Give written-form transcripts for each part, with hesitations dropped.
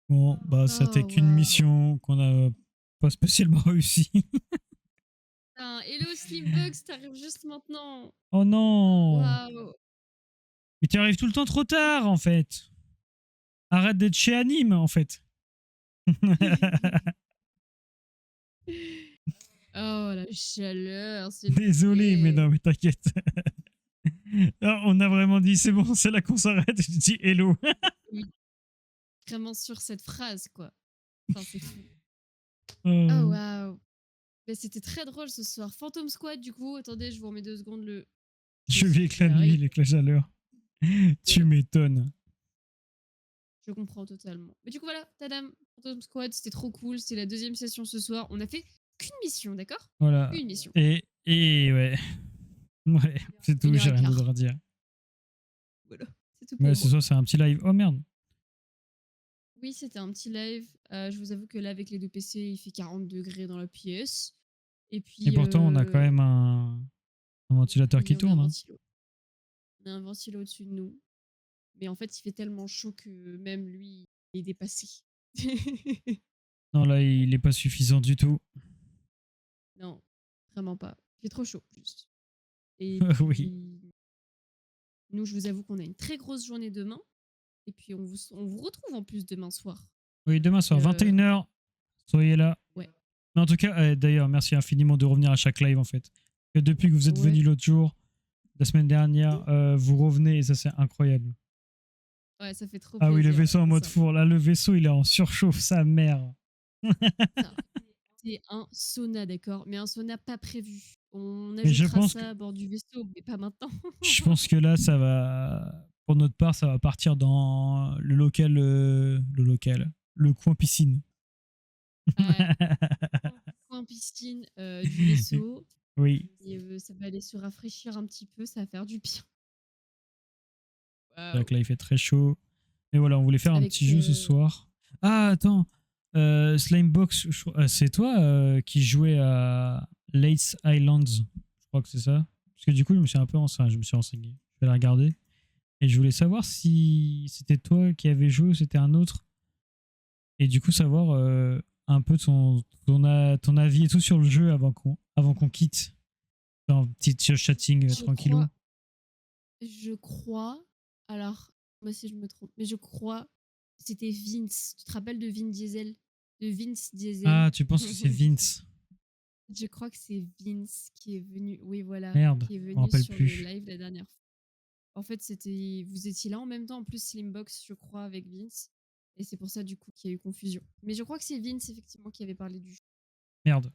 Bon, bah, c'était Oh, qu'une waouh. mission qu'on a pas spécialement réussi. Putain, hello Slimbugs, t'arrives juste maintenant. Oh non! Waouh. Mais tu arrives tout le temps trop tard, en fait. Arrête d'être chez Anime, en fait. Oh, la chaleur, s'il vous Désolé, mais non, plaît. mais t'inquiète. Ah, on a vraiment dit c'est bon, c'est là qu'on s'arrête. Je dis hello. Oui, vraiment sur cette phrase, quoi. Enfin, c'est fou. Oh, Euh, waouh. Mais c'était très drôle ce soir. Phantom Squad, du coup, attendez, je vous remets 2 secondes le je vis son avec qui la nuit, arrive. avec la chaleur. Tu Ouais, m'étonnes. je comprends totalement. Mais du coup, voilà, tadam, Phantom Squad, c'était trop cool. C'était la 2e session ce soir. On a fait qu'une mission, d'accord? Voilà. Une mission. Et ouais. Ouais, c'est tout, Une heure j'ai et rien quart. d'autre à dire. Voilà, c'est tout Ouais, pour ce moi. soir, c'est un petit live. Oh merde. Oui, c'était un petit live. Je vous avoue que là, avec les 2 PC, il fait 40 degrés dans la pièce. Et Et puis, pourtant, on a quand même un ventilateur qui oui, on a un tourne. Hein. ventilo. On a un ventilo au-dessus de nous. Mais en fait, il fait tellement chaud que même lui, il est dépassé. Non, là, il est pas suffisant du tout. Non, vraiment pas. Il fait trop chaud, juste. Et Oui. puis, nous, je vous avoue qu'on a une très grosse journée demain. Et puis, on vous retrouve en plus demain soir. Oui, demain Et, soir, 21h. Soyez là. ouais. Mais en tout cas, d'ailleurs, merci infiniment de revenir à chaque live, en fait. Et depuis que vous êtes Ouais. venu l'autre jour, la semaine dernière, vous revenez et ça, c'est incroyable. Ouais, ça fait trop Ah oui, le plaisir, vaisseau en mode sincèrement. four. Là, le vaisseau, il est en surchauffe, sa mère. Ça, c'est un sauna, d'accord? Mais un sauna pas prévu. On Mais ajoutera ça à bord du vaisseau, mais pas maintenant. je pense que là, ça va, pour notre part, ça va partir dans le coin piscine. Ouais, coin piscine du vaisseau. Oui. Et ça va aller se rafraîchir un petit peu, ça va faire du bien. C'est vrai Waouh. que là, il fait très chaud. Mais voilà, on voulait faire un Avec petit jeu ce soir. Ah, attends. Slimebox, c'est toi qui jouais à Lace Islands. Je crois que c'est ça. Parce que du coup, je me suis renseigné. Je vais la regarder. Et je voulais savoir si c'était toi qui avais joué ou c'était un autre. Et du coup, savoir un peu ton avis et tout sur le jeu avant qu'on quitte. Un petit chatting je tranquillou. crois je crois alors, moi si je me trompe, mais je crois c'était Vince. Tu te rappelles de Vin Diesel? De Vince Diesel? Ah, tu penses que c'est Vince? Je crois que c'est Vince qui est venu, oui voilà, Merde, qui est je me venu rappelle sur le plus. live la dernière fois. En fait, vous étiez là en même temps, en plus Slimbox, je crois, avec Vince. Et c'est pour ça, du coup, qu'il y a eu confusion. Mais je crois que c'est Vince, effectivement, qui avait parlé du jeu. Merde.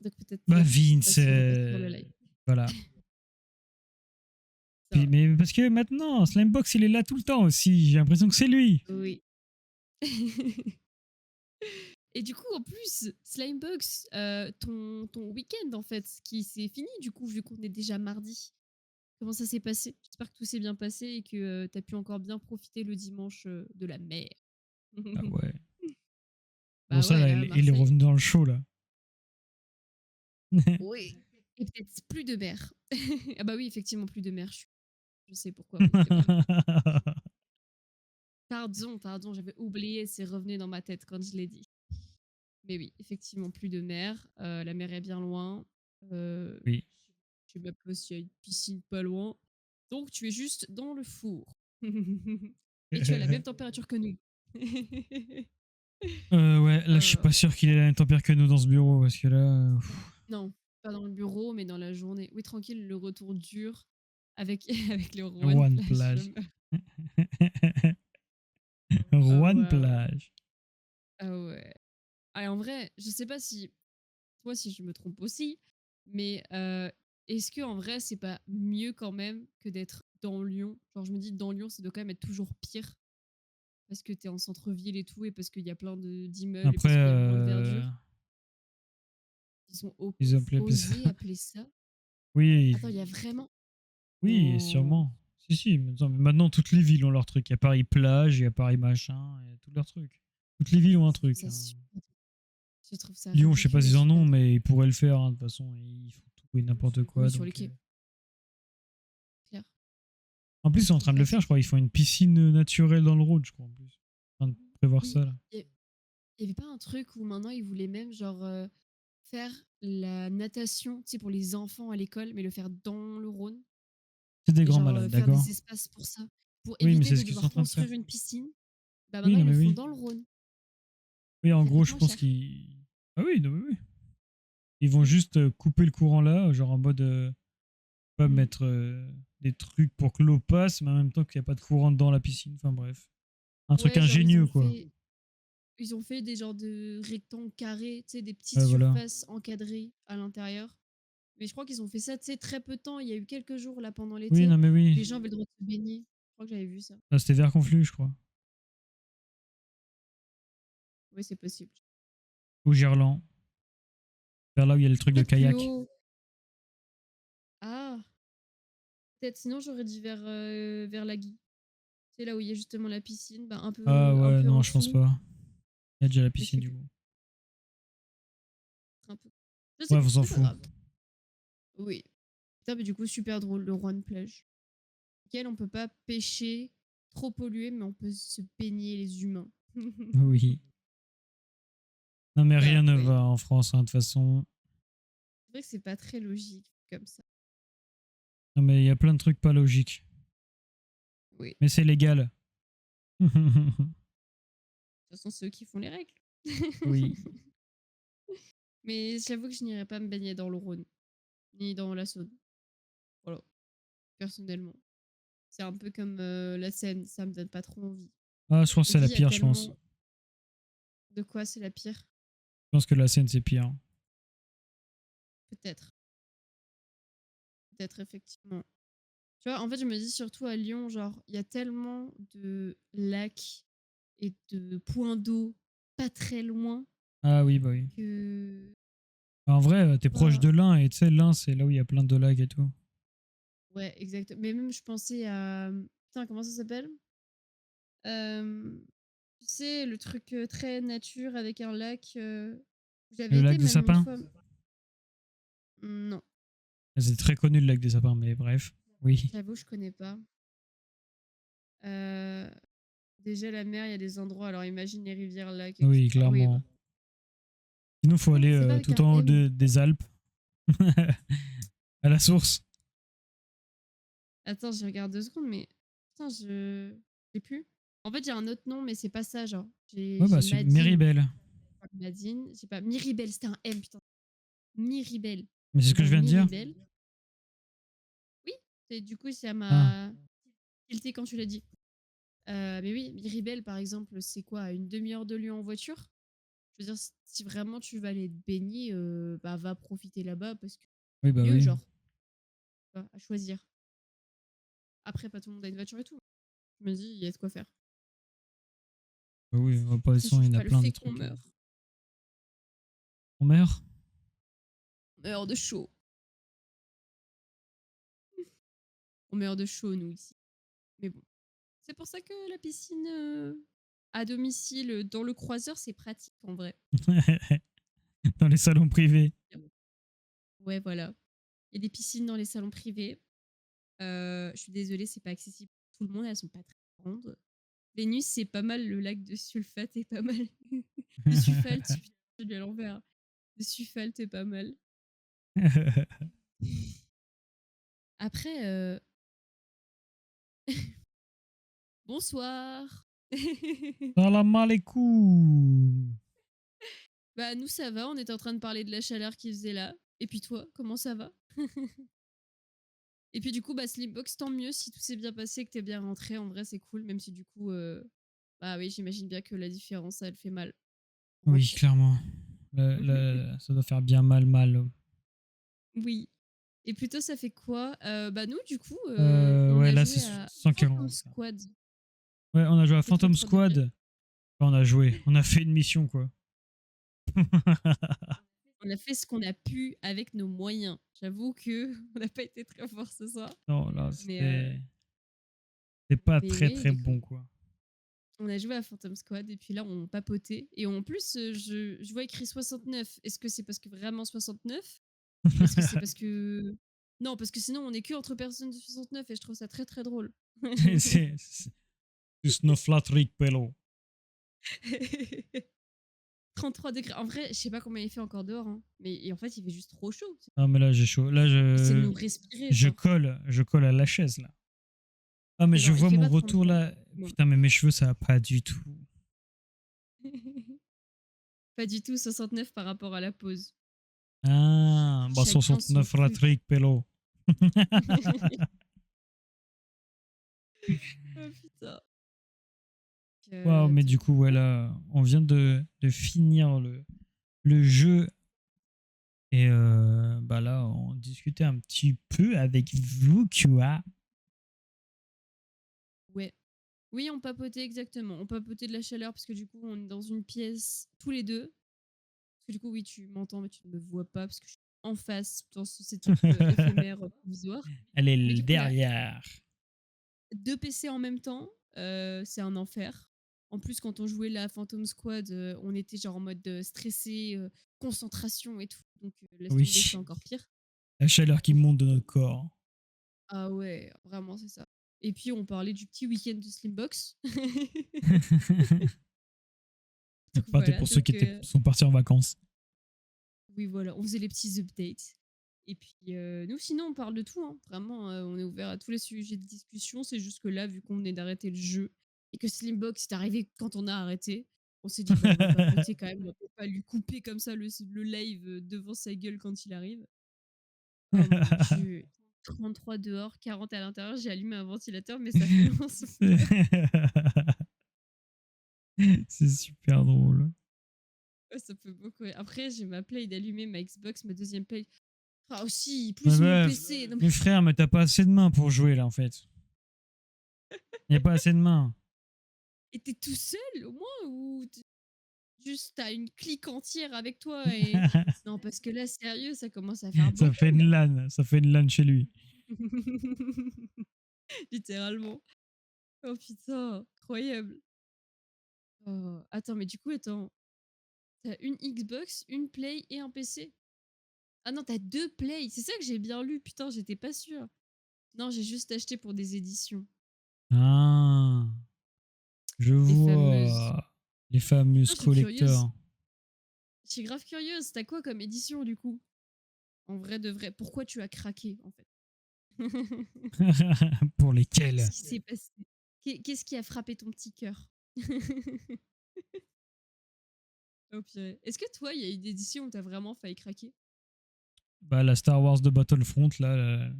Donc peut-être Bah, que je sais pas Vince. s'il repasse sur le live. Voilà. Ça va. Mais parce que maintenant, Slimebox, il est là tout le temps aussi. J'ai l'impression que c'est lui. Oui. Et du coup, en plus, Slimebox, ton week-end, en fait, qui s'est fini, du coup, vu qu'on est déjà mardi. Comment ça s'est passé? J'espère que tout s'est bien passé et que tu as pu encore bien profiter le dimanche de la mer. Ah ouais. Bon, Bah ça, ouais, là, là, il est Marseille. revenu dans le show, là. Oui. Et peut-être plus de mer. Ah bah oui, effectivement, plus de mer. Je sais pourquoi vous avez raison. Pardon, j'avais oublié, c'est revenu dans ma tête quand je l'ai dit. Mais oui, effectivement, plus de mer. La mer est bien loin. Euh, Oui. je sais même pas s'il y a une piscine pas loin. Donc, tu es juste dans le four. Et tu as la même température que nous. Ouais, là, je suis Euh, pas sûr qu'il ait la même température que nous dans ce bureau, parce que là. non, pas dans le bureau, mais dans la journée. Oui, tranquille, le retour dur avec, avec le Rouen Rouen Plage. plage. Oh, Rouen waouh. plage. Ah ouais. Ah, en vrai, je sais pas si toi si je me trompe aussi, mais est-ce que en vrai c'est pas mieux quand même que d'être dans Lyon? Genre je me dis dans Lyon ça doit quand même être toujours pire parce que t'es en centre-ville et tout et parce qu'il y a plein d'immeubles et Après, parce qu'il y a moins de verdure. Ils ont ils ont appelé ça. osé appeler ça. Oui, Attends, il y a vraiment. oui, Non. sûrement. Si, si. Maintenant, toutes les villes ont leur truc. Il y a Paris plage, il y a Paris machin, il y a tous leurs trucs. Toutes les villes ont un Je trouve truc. ça Hein. super. Je trouve ça Lyon, je sais pas ridicule et s'ils en super ont, drôle. mais ils pourraient le faire. Hein, de toute façon, ils font tout et n'importe quoi. Oui, sur les Donc, quais. Clair. en plus, ils sont en train de le Clair, faire, c'est je crois. clair. Ils font une piscine naturelle dans le Rhône, je crois, en plus. En train de prévoir Oui, ça là. il y avait pas un truc où maintenant ils voulaient même genre faire la natation, tu sais, pour les enfants à l'école, mais le faire dans le Rhône C'est des et grands genre malades, faire d'accord. des espaces pour ça, pour Oui, mais éviter c'est de ce qu'ils sont en devoir train de faire. construire une piscine. Bah Oui, maintenant non ils le mais font oui. dans le Rhône. Oui, en Ça gros, coûte je moins pense cher. qu'ils. Ah oui, non mais oui. Ils vont juste couper le courant là, genre en mode pas Mm. mettre des trucs pour que l'eau passe, mais en même temps qu'il n'y a pas de courant dans la piscine. Enfin bref. Un truc Ouais, genre ingénieux quoi. ils ont fait des genres de rectangles carrés, tu sais, des petites Ouais, voilà. surfaces encadrées à l'intérieur. Mais je crois qu'ils ont fait ça, tu sais, très peu de temps. Il y a eu quelques jours là pendant Oui, l'été non mais où oui. les gens avaient le droit de se baigner. Je crois que j'avais vu ça. Là, c'était vert conflus, je crois. Oui, c'est possible. Ou Gerland. Vers là où il y a le truc de Peut-être plus kayak. haut. Ah, peut-être. Sinon, j'aurais dit vers la Guy. C'est là où il y a justement la piscine, bah, Ah un ouais, peu en non, je pense dessous. pas. Il y a déjà la Mais piscine c'est du coup. un peu. Je sais Bref, pas, on s'en c'est pas fout. grave. Oui. Putain, mais du coup, super drôle, le Rouen plage. Lequel on peut pas pêcher, trop pollué, mais on peut se baigner les humains. Oui. Non mais Bah rien ne ouais. va en France, hein, de toute façon. C'est vrai que c'est pas très logique comme ça. Non mais il y a plein de trucs pas logiques. Oui. Mais c'est légal. De toute façon, c'est eux qui font les règles. Oui. Mais j'avoue que je n'irai pas me baigner dans le Rhône, ni dans la Saône. Voilà, personnellement. C'est un peu comme la Seine, ça me donne pas trop envie. Ah, je pense que Je me c'est dis, la il y a pire, je pense. tellement. De quoi c'est la pire? Je pense que la scène, c'est pire. Peut-être. Peut-être, effectivement. Tu vois, en fait, je me dis surtout à Lyon, genre, il y a tellement de lacs et de points d'eau pas très loin Ah oui, bah oui. que. En vrai, t'es proche Bah, de l'Ain, et tu sais, l'Ain, c'est là où il y a plein de lacs et tout. ouais, exact. Mais même, je pensais à. Putain, comment ça s'appelle? Euh, Tu sais, le truc très nature avec un lac. J'avais Le lac été des même une Sapins. fois. Non, C'est très connu, le lac des Sapins, mais bref. Oui. j'avoue, je connais pas. Euh, Déjà, la mer, il y a des endroits. Alors, imagine les rivières, lacs, Oui, etc. Oui, clairement. Sinon, faut non, aller c'est pas avec tout un en haut M. des Alpes, à la source. Attends, je regarde 2 secondes, mais putain, je sais plus. En fait, il y a un autre nom, mais c'est pas ça, genre. Ouais, bah, J'ai c'est Madine. Méribel. Madine, j'ai pas. Miribel, c'était un M, putain. Miribel. Mais c'est ce Et que ben, je viens de dire. Miribel. Oui, du coup, ça Ah, m'a tilté quand tu l'as dit. Mais oui, Miribel, par exemple, c'est quoi, à une demi-heure de Lyon en voiture? Je veux dire, si vraiment tu vas aller te baigner, bah, va profiter là-bas parce que oui, bah mieux, oui. genre, tu vois, à choisir. Après, pas tout le monde a une voiture et tout. Je me dis, il y a de quoi faire. Bah oui, pas Ça il y change en a pas le plein des fait qu'on trucs. meurt. On meurt. On meurt de chaud. On meurt de chaud, nous, ici. Mais bon. C'est pour ça que la piscine à domicile dans le croiseur, c'est pratique en vrai. Dans les salons privés. Ouais, voilà. Il y a des piscines dans les salons privés. Je suis désolée, c'est pas accessible pour tout le monde. Elles sont pas très grandes. Vénus, c'est pas mal. Le lac de sulfate est pas mal. De sulfate, putain, je l'ai à l'envers. De sulfate est pas mal. Après, bonsoir. Salam alaikum. Bah, nous, ça va. On était en train de parler de la chaleur qu'il faisait là. Et puis toi, comment ça va? Et puis du coup, bah, Slimbox, tant mieux si tout s'est bien passé, que t'es bien rentré. En vrai, c'est cool, même si du coup, bah oui, j'imagine bien que la différence, elle fait mal au Oui, retour. clairement. Ça doit faire bien mal, mal. Oui. Et plutôt, ça fait quoi? Bah nous, du coup, on Ouais, a là, c'est joué à Phantom 140. Là. Squad. Ouais, on a joué à C'est trop Phantom trop débile. Squad. Enfin, on a joué. On a fait une mission, quoi. On a fait ce qu'on a pu avec nos moyens. J'avoue que on n'a pas été très fort ce soir. Non, là, Mais, c'était pas mais très, oui, très du coup, bon, quoi. on a joué à Phantom Squad et puis là, on papotait. Et en plus, je vois écrit 69. Est-ce que c'est parce que vraiment 69? Ou est-ce que c'est parce que. Non, parce que sinon, on est que entre personnes de 69 et je trouve ça très très drôle. c'est Snowflake Pello. $33. En vrai, je sais pas combien il fait encore dehors, hein, mais et en fait, il fait juste trop chaud. Ah, mais là, j'ai chaud. Là, C'est de nous respirer, genre. je colle à la chaise, là. Ah, mais Mais je genre, il vois fait mon pas retour, 33. là. Bon. Putain, mais mes cheveux, ça va pas du tout. Pas du tout 69 par rapport à la pause. Ah, bah Chacun son 69 la truc. trique, pélo. Oh putain. Waouh, mais du Attends. coup, voilà, on vient de finir le jeu. Et bah là, on discutait un petit peu avec vous, quoi. Ouais. Oui, on papotait exactement. On papotait de la chaleur parce que du coup, on est dans une pièce tous les deux. Parce que du coup, oui, tu m'entends, mais tu ne me vois pas parce que je suis en face dans ce setup éphémère provisoire. Elle Mais est du coup, là, derrière. 2 PC en même temps, c'est un enfer. En plus, quand on jouait la Phantom Squad, on était genre en mode stressé, concentration et tout. Donc, laisse tomber, c'est Oui, encore pire. la chaleur qui Donc, monte de notre corps. ah ouais, vraiment, c'est ça. Et puis, on parlait du petit week-end de Slimbox. Donc Partez voilà, pour ceux donc qui sont partis en vacances. oui, voilà, on faisait les petits updates. Et puis, nous, sinon, on parle de tout, hein. Vraiment, on est ouvert à tous les sujets de discussion. C'est juste que là, vu qu'on venait d'arrêter le jeu et que Slimbox est arrivé quand on a arrêté, on s'est dit, bah, on va papoter quand même. On peut pas lui couper comme ça le live devant sa gueule quand il arrive. Oh mon dieu. 33 dehors, 40 à l'intérieur. J'ai allumé un ventilateur, mais ça fait un souffle. C'est super drôle. Ouais, ça peut beaucoup. Après, j'ai ma Play d'allumer, ma Xbox, ma deuxième Play. Ah aussi, Mais plus mon bref, PC. Non, mes frères, mais t'as pas assez de mains pour jouer là en fait. Y a pas assez de mains. et t'es tout seul au moins ou juste t'as une clique entière avec toi et non parce que là sérieux ça commence à faire Ça beaucoup fait une là. LAN, ça fait une LAN chez lui. Littéralement. Oh putain, incroyable. Oh, attends mais du coup attends, t'as une Xbox, une Play et un PC. Ah non t'as deux Play, c'est ça que j'ai bien lu. Putain j'étais pas sûre. Non j'ai juste acheté pour des éditions. Ah, je Les fameuses. vois. Les fameuses Putain, je suis curieuse. collecteurs. Je suis grave curieuse. T'as quoi comme édition du coup? En vrai de vrai. Pourquoi tu as craqué en fait? Pour Qu'est-ce lesquels? qui s'est passé? Qu'est-ce qui a frappé ton petit cœur? Oh purée. Est-ce que toi, il y a une édition où t'as vraiment failli craquer? Bah, la Star Wars de Battlefront, là, la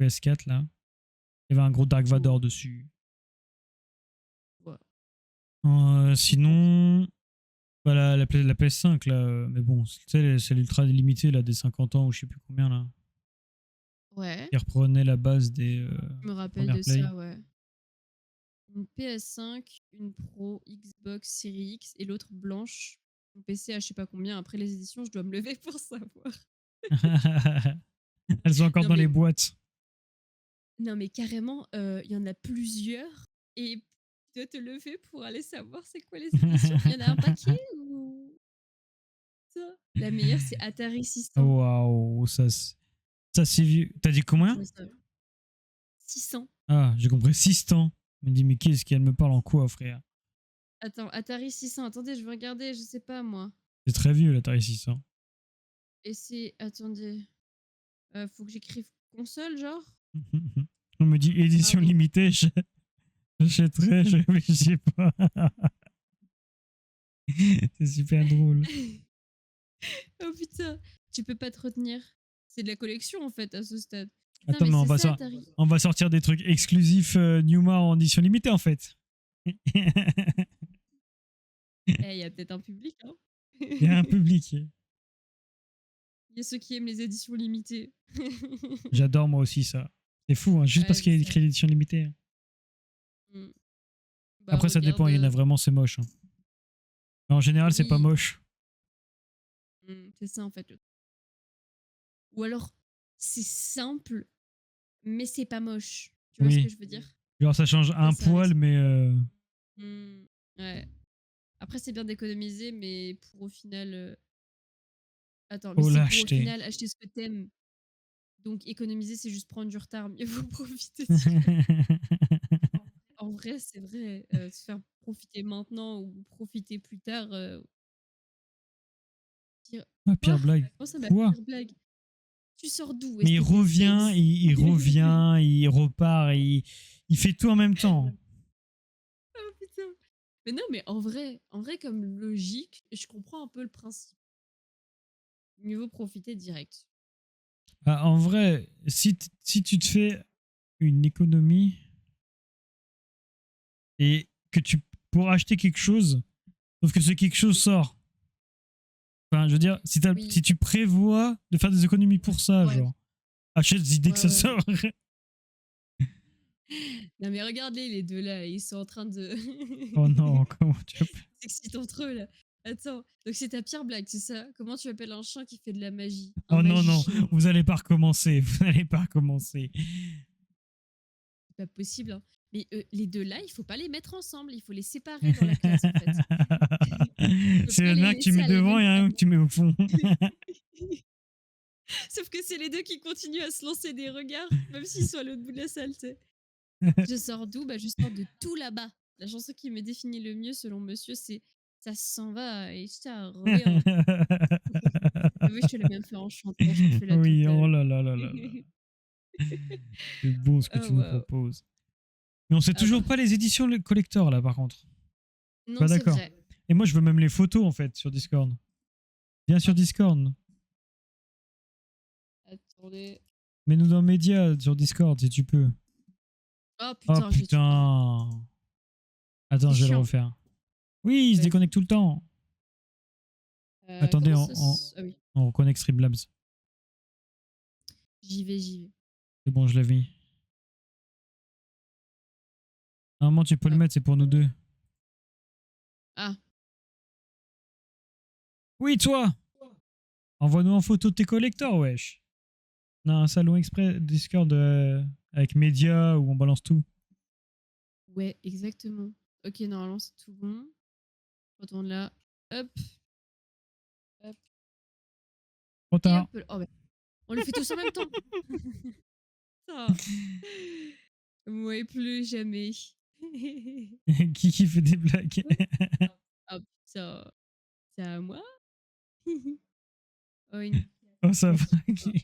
PS4, là. Il y avait un gros Dark Oh, Vador dessus. ouais. Ok. Sinon, bah, la PS5, là. Mais bon, tu sais, c'est l'ultra limité, là, des 50 ans ou je sais plus combien, là. Ouais, Qui reprenait la base des je me rappelle premières de Play. ça, ouais. Une PS5, une Pro, Xbox Series X et l'autre blanche. Mon PC à je sais pas combien. Après les éditions, je dois me lever pour savoir. Elles sont encore Non dans les mais, boîtes. non mais carrément, il y en a plusieurs et tu dois te lever pour aller savoir c'est quoi les éditions. Il y en a un paquet ou ça? La meilleure, c'est Atari 600. Waouh, ça c'est vieux. T'as dit combien? Je savais. 600. Ah, j'ai compris 6 ans. Je me dis, mais qu'est-ce qu'elle me parle en quoi, frère? Attends, Atari 600. Attendez, je vais regarder, je sais pas moi. C'est très vieux, l'Atari 600. Et c'est. Attendez. Faut que j'écrive console, genre? On me dit édition Pardon. limitée, j'achèterai, je réfléchis pas. C'est super drôle. Oh putain, tu peux pas te retenir. C'est de la collection en fait à ce stade. Putain, Attends, mais mais c'est ça, Atari. on va sortir des trucs exclusifs Newmar en édition limitée, en fait. Eh, il y a peut-être un public, hein. Il y a un public. Il y a ceux qui aiment les éditions limitées. J'adore moi aussi ça. C'est fou, hein, juste Ouais, parce c'est qu'il y a ça. écrit l'édition limitée. Mm. Bah, Après, ça dépend, regarde. il y en a vraiment, c'est moche, hein. Mais en général, c'est pas Oui, moche. c'est ça en fait. Ou alors, c'est simple, mais c'est pas moche. Tu vois ce que Oui. je veux dire? Genre, ça change C'est un ça poil, l'expression. mais. Ouais. Après, c'est bien d'économiser, mais pour au final. Attends, mais Oh, c'est pour au lâcheté. final acheter ce que t'aimes. Donc économiser, c'est juste prendre du retard. Mieux vaut profiter du retard. En en vrai, c'est vrai, se faire profiter maintenant ou profiter plus tard, dire: Ah, «Quoi? pire blague. Comment ça, ma Quoi? pire blague? Tu sors d'où, Mais il revient, STP6?» il revient, il repart, il fait tout en même temps. Oh putain! Mais non, mais en vrai comme logique, je comprends un peu le principe. Mieux vaut profiter direct. Bah, en vrai, si tu te fais une économie et que tu pour acheter quelque chose, sauf que ce quelque chose sort. Enfin, je veux dire, si Oui, tu prévois de faire des économies pour ça, ouais, genre, achète dès que ouais, ça ouais. sort. Non, mais regarde-les, les 2 là, ils sont en train de Oh non, comment tu as s'excitent entre eux là. Attends, donc c'est ta pire blague, c'est ça? Comment tu appelles un chien qui fait de la magie? Un Oh non, non, magicien. vous allez pas recommencer, vous allez pas recommencer. C'est pas possible, hein. Mais, les 2 là, il faut pas les mettre ensemble, il faut les séparer dans la classe, en fait. Tu peux C'est pas le les nain que tu laisser mets à la devant même et un que table. tu mets au fond. Sauf que c'est les 2 qui continuent à se lancer des regards, même s'ils sont à l'autre bout de la salle, tu sais? Je sors d'où? Bah, je sors de tout là-bas. La chanson qui me définit le mieux selon monsieur, c'est «Ça s'en va et ça revient». Ah oui, je te l'ai même fait en chantant, je te fais la Oui, oh totale. là là là là là. C'est bon ce que Oh tu nous waouh. proposes. Mais on sait Ah bah, toujours pas les éditions collector là par contre. non, Pas c'est d'accord. vrai. Et moi je veux même les photos en fait sur Discord. Viens sur Ah, Discord. attendez. Mets-nous dans Média sur Discord si tu peux. Oh Oh putain, je vais tout perdre. putain. Attends, C'est je vais le chiant. refaire. Oui, il se Vas-y. déconnecte tout le temps. Attendez, Comment ça s ah oui, on reconnecte Streamlabs. j'y vais, j'y vais. C'est bon, je l'ai mis. Normalement, tu peux le Hop. mettre, c'est pour nous deux. Ah, Oui, toi. Envoie-nous en photo de tes collectors, wesh. On a un salon exprès Discord avec Média où on balance tout. ouais, exactement. OK, normalement, c'est tout bon. Retourne là. Hop, hop Trop et tard. hop. Oh bah, on le fait tous en même temps. Putain. Moi plus jamais. Qui fait des blagues. Ah putain, c'est à moi? Oh, une Oh, ça va. catastrophe.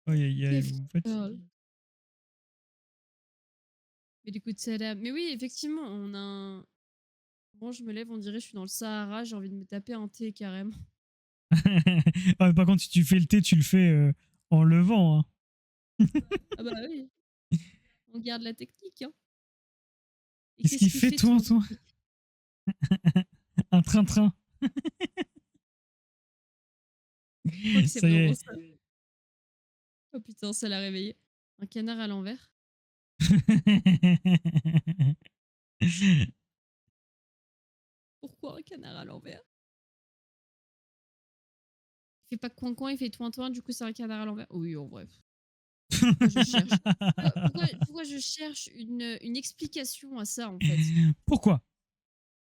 Aïe, aïe, aïe, Qu'est-ce vous qu'il faites. parle? Mais du coup de Saddam. Mais oui, effectivement, on a un bon, je me lève, on dirait je suis dans le Sahara, j'ai envie de me taper un thé carrément. Ah, par contre, si tu fais le thé, tu le fais en levant. Hein. Ah bah oui, on garde la technique, hein. Et Qu'est-ce qu'est-ce qu'il qu'il fait, fait toi, toi? toi Un train-train. Je crois que c'est Ça y vraiment est. ça. Oh putain, ça l'a réveillé. Un canard à l'envers? Pourquoi un canard à l'envers? Il fait pas coin-coin, il fait toin-toin, du coup c'est un canard à l'envers? Oui, en bref. Pourquoi je cherche pourquoi je cherche une explication à ça, en fait? Pourquoi?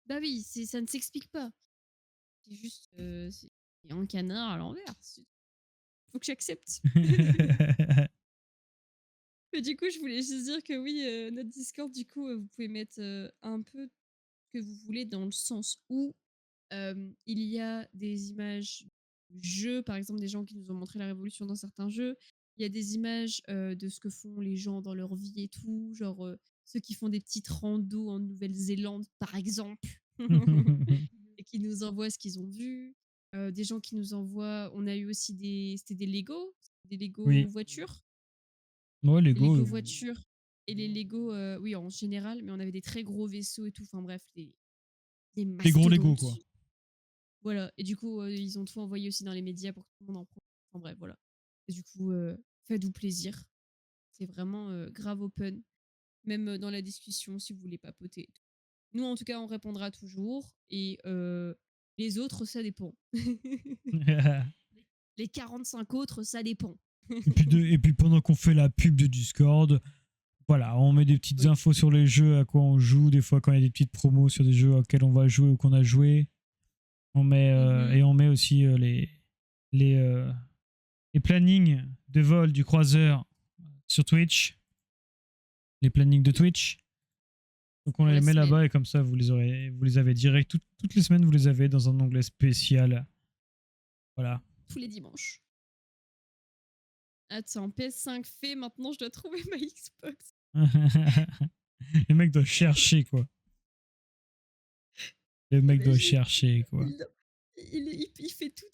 Bah oui, ça ne s'explique pas. C'est juste, c'est un canard à l'envers. Faut que j'accepte. Mais du coup, je voulais juste dire que oui, notre Discord, du coup, vous pouvez mettre, un peu ce que vous voulez dans le sens où, il y a des images de jeux, par exemple, des gens qui nous ont montré la révolution dans certains jeux. Il y a des images, de ce que font les gens dans leur vie et tout, genre, ceux qui font des petites randos en Nouvelle-Zélande, par exemple, et qui nous envoient ce qu'ils ont vu. Des gens qui nous envoient on a eu aussi des Lego, des Lego Oui. voitures. Ouais, Les Lego. Lego voitures et les Lego, oui, en général, mais on avait des très gros vaisseaux et tout, enfin bref, des Les gros Lego, quoi. mastodontes. Voilà, et du coup, ils ont tout envoyé aussi dans les médias pour que tout le monde en profite. Enfin bref, voilà. Et du coup, faites-vous plaisir. C'est vraiment, grave open, même, dans la discussion si vous voulez papoter. Nous, en tout cas, on répondra toujours et les autres, ça dépend. Les 45 autres, ça dépend. Et puis pendant qu'on fait la pub de Discord, voilà, on met des petites Oui. infos sur les jeux à quoi on joue, des fois quand il y a des petites promos sur des jeux auxquels on va jouer ou qu'on a joué. On met, Mmh. et on met aussi les, les plannings de vol du croiseur sur Twitch, les plannings de Twitch. Donc on Pour les la met semaine. là-bas et comme ça vous les avez direct toutes les semaines, vous les avez dans un onglet spécial. Voilà. Tous les dimanches. Attends, PS5 fait, maintenant je dois trouver ma Xbox. Le mec doit chercher quoi. Le mec doit Imagine, chercher quoi. il fait toute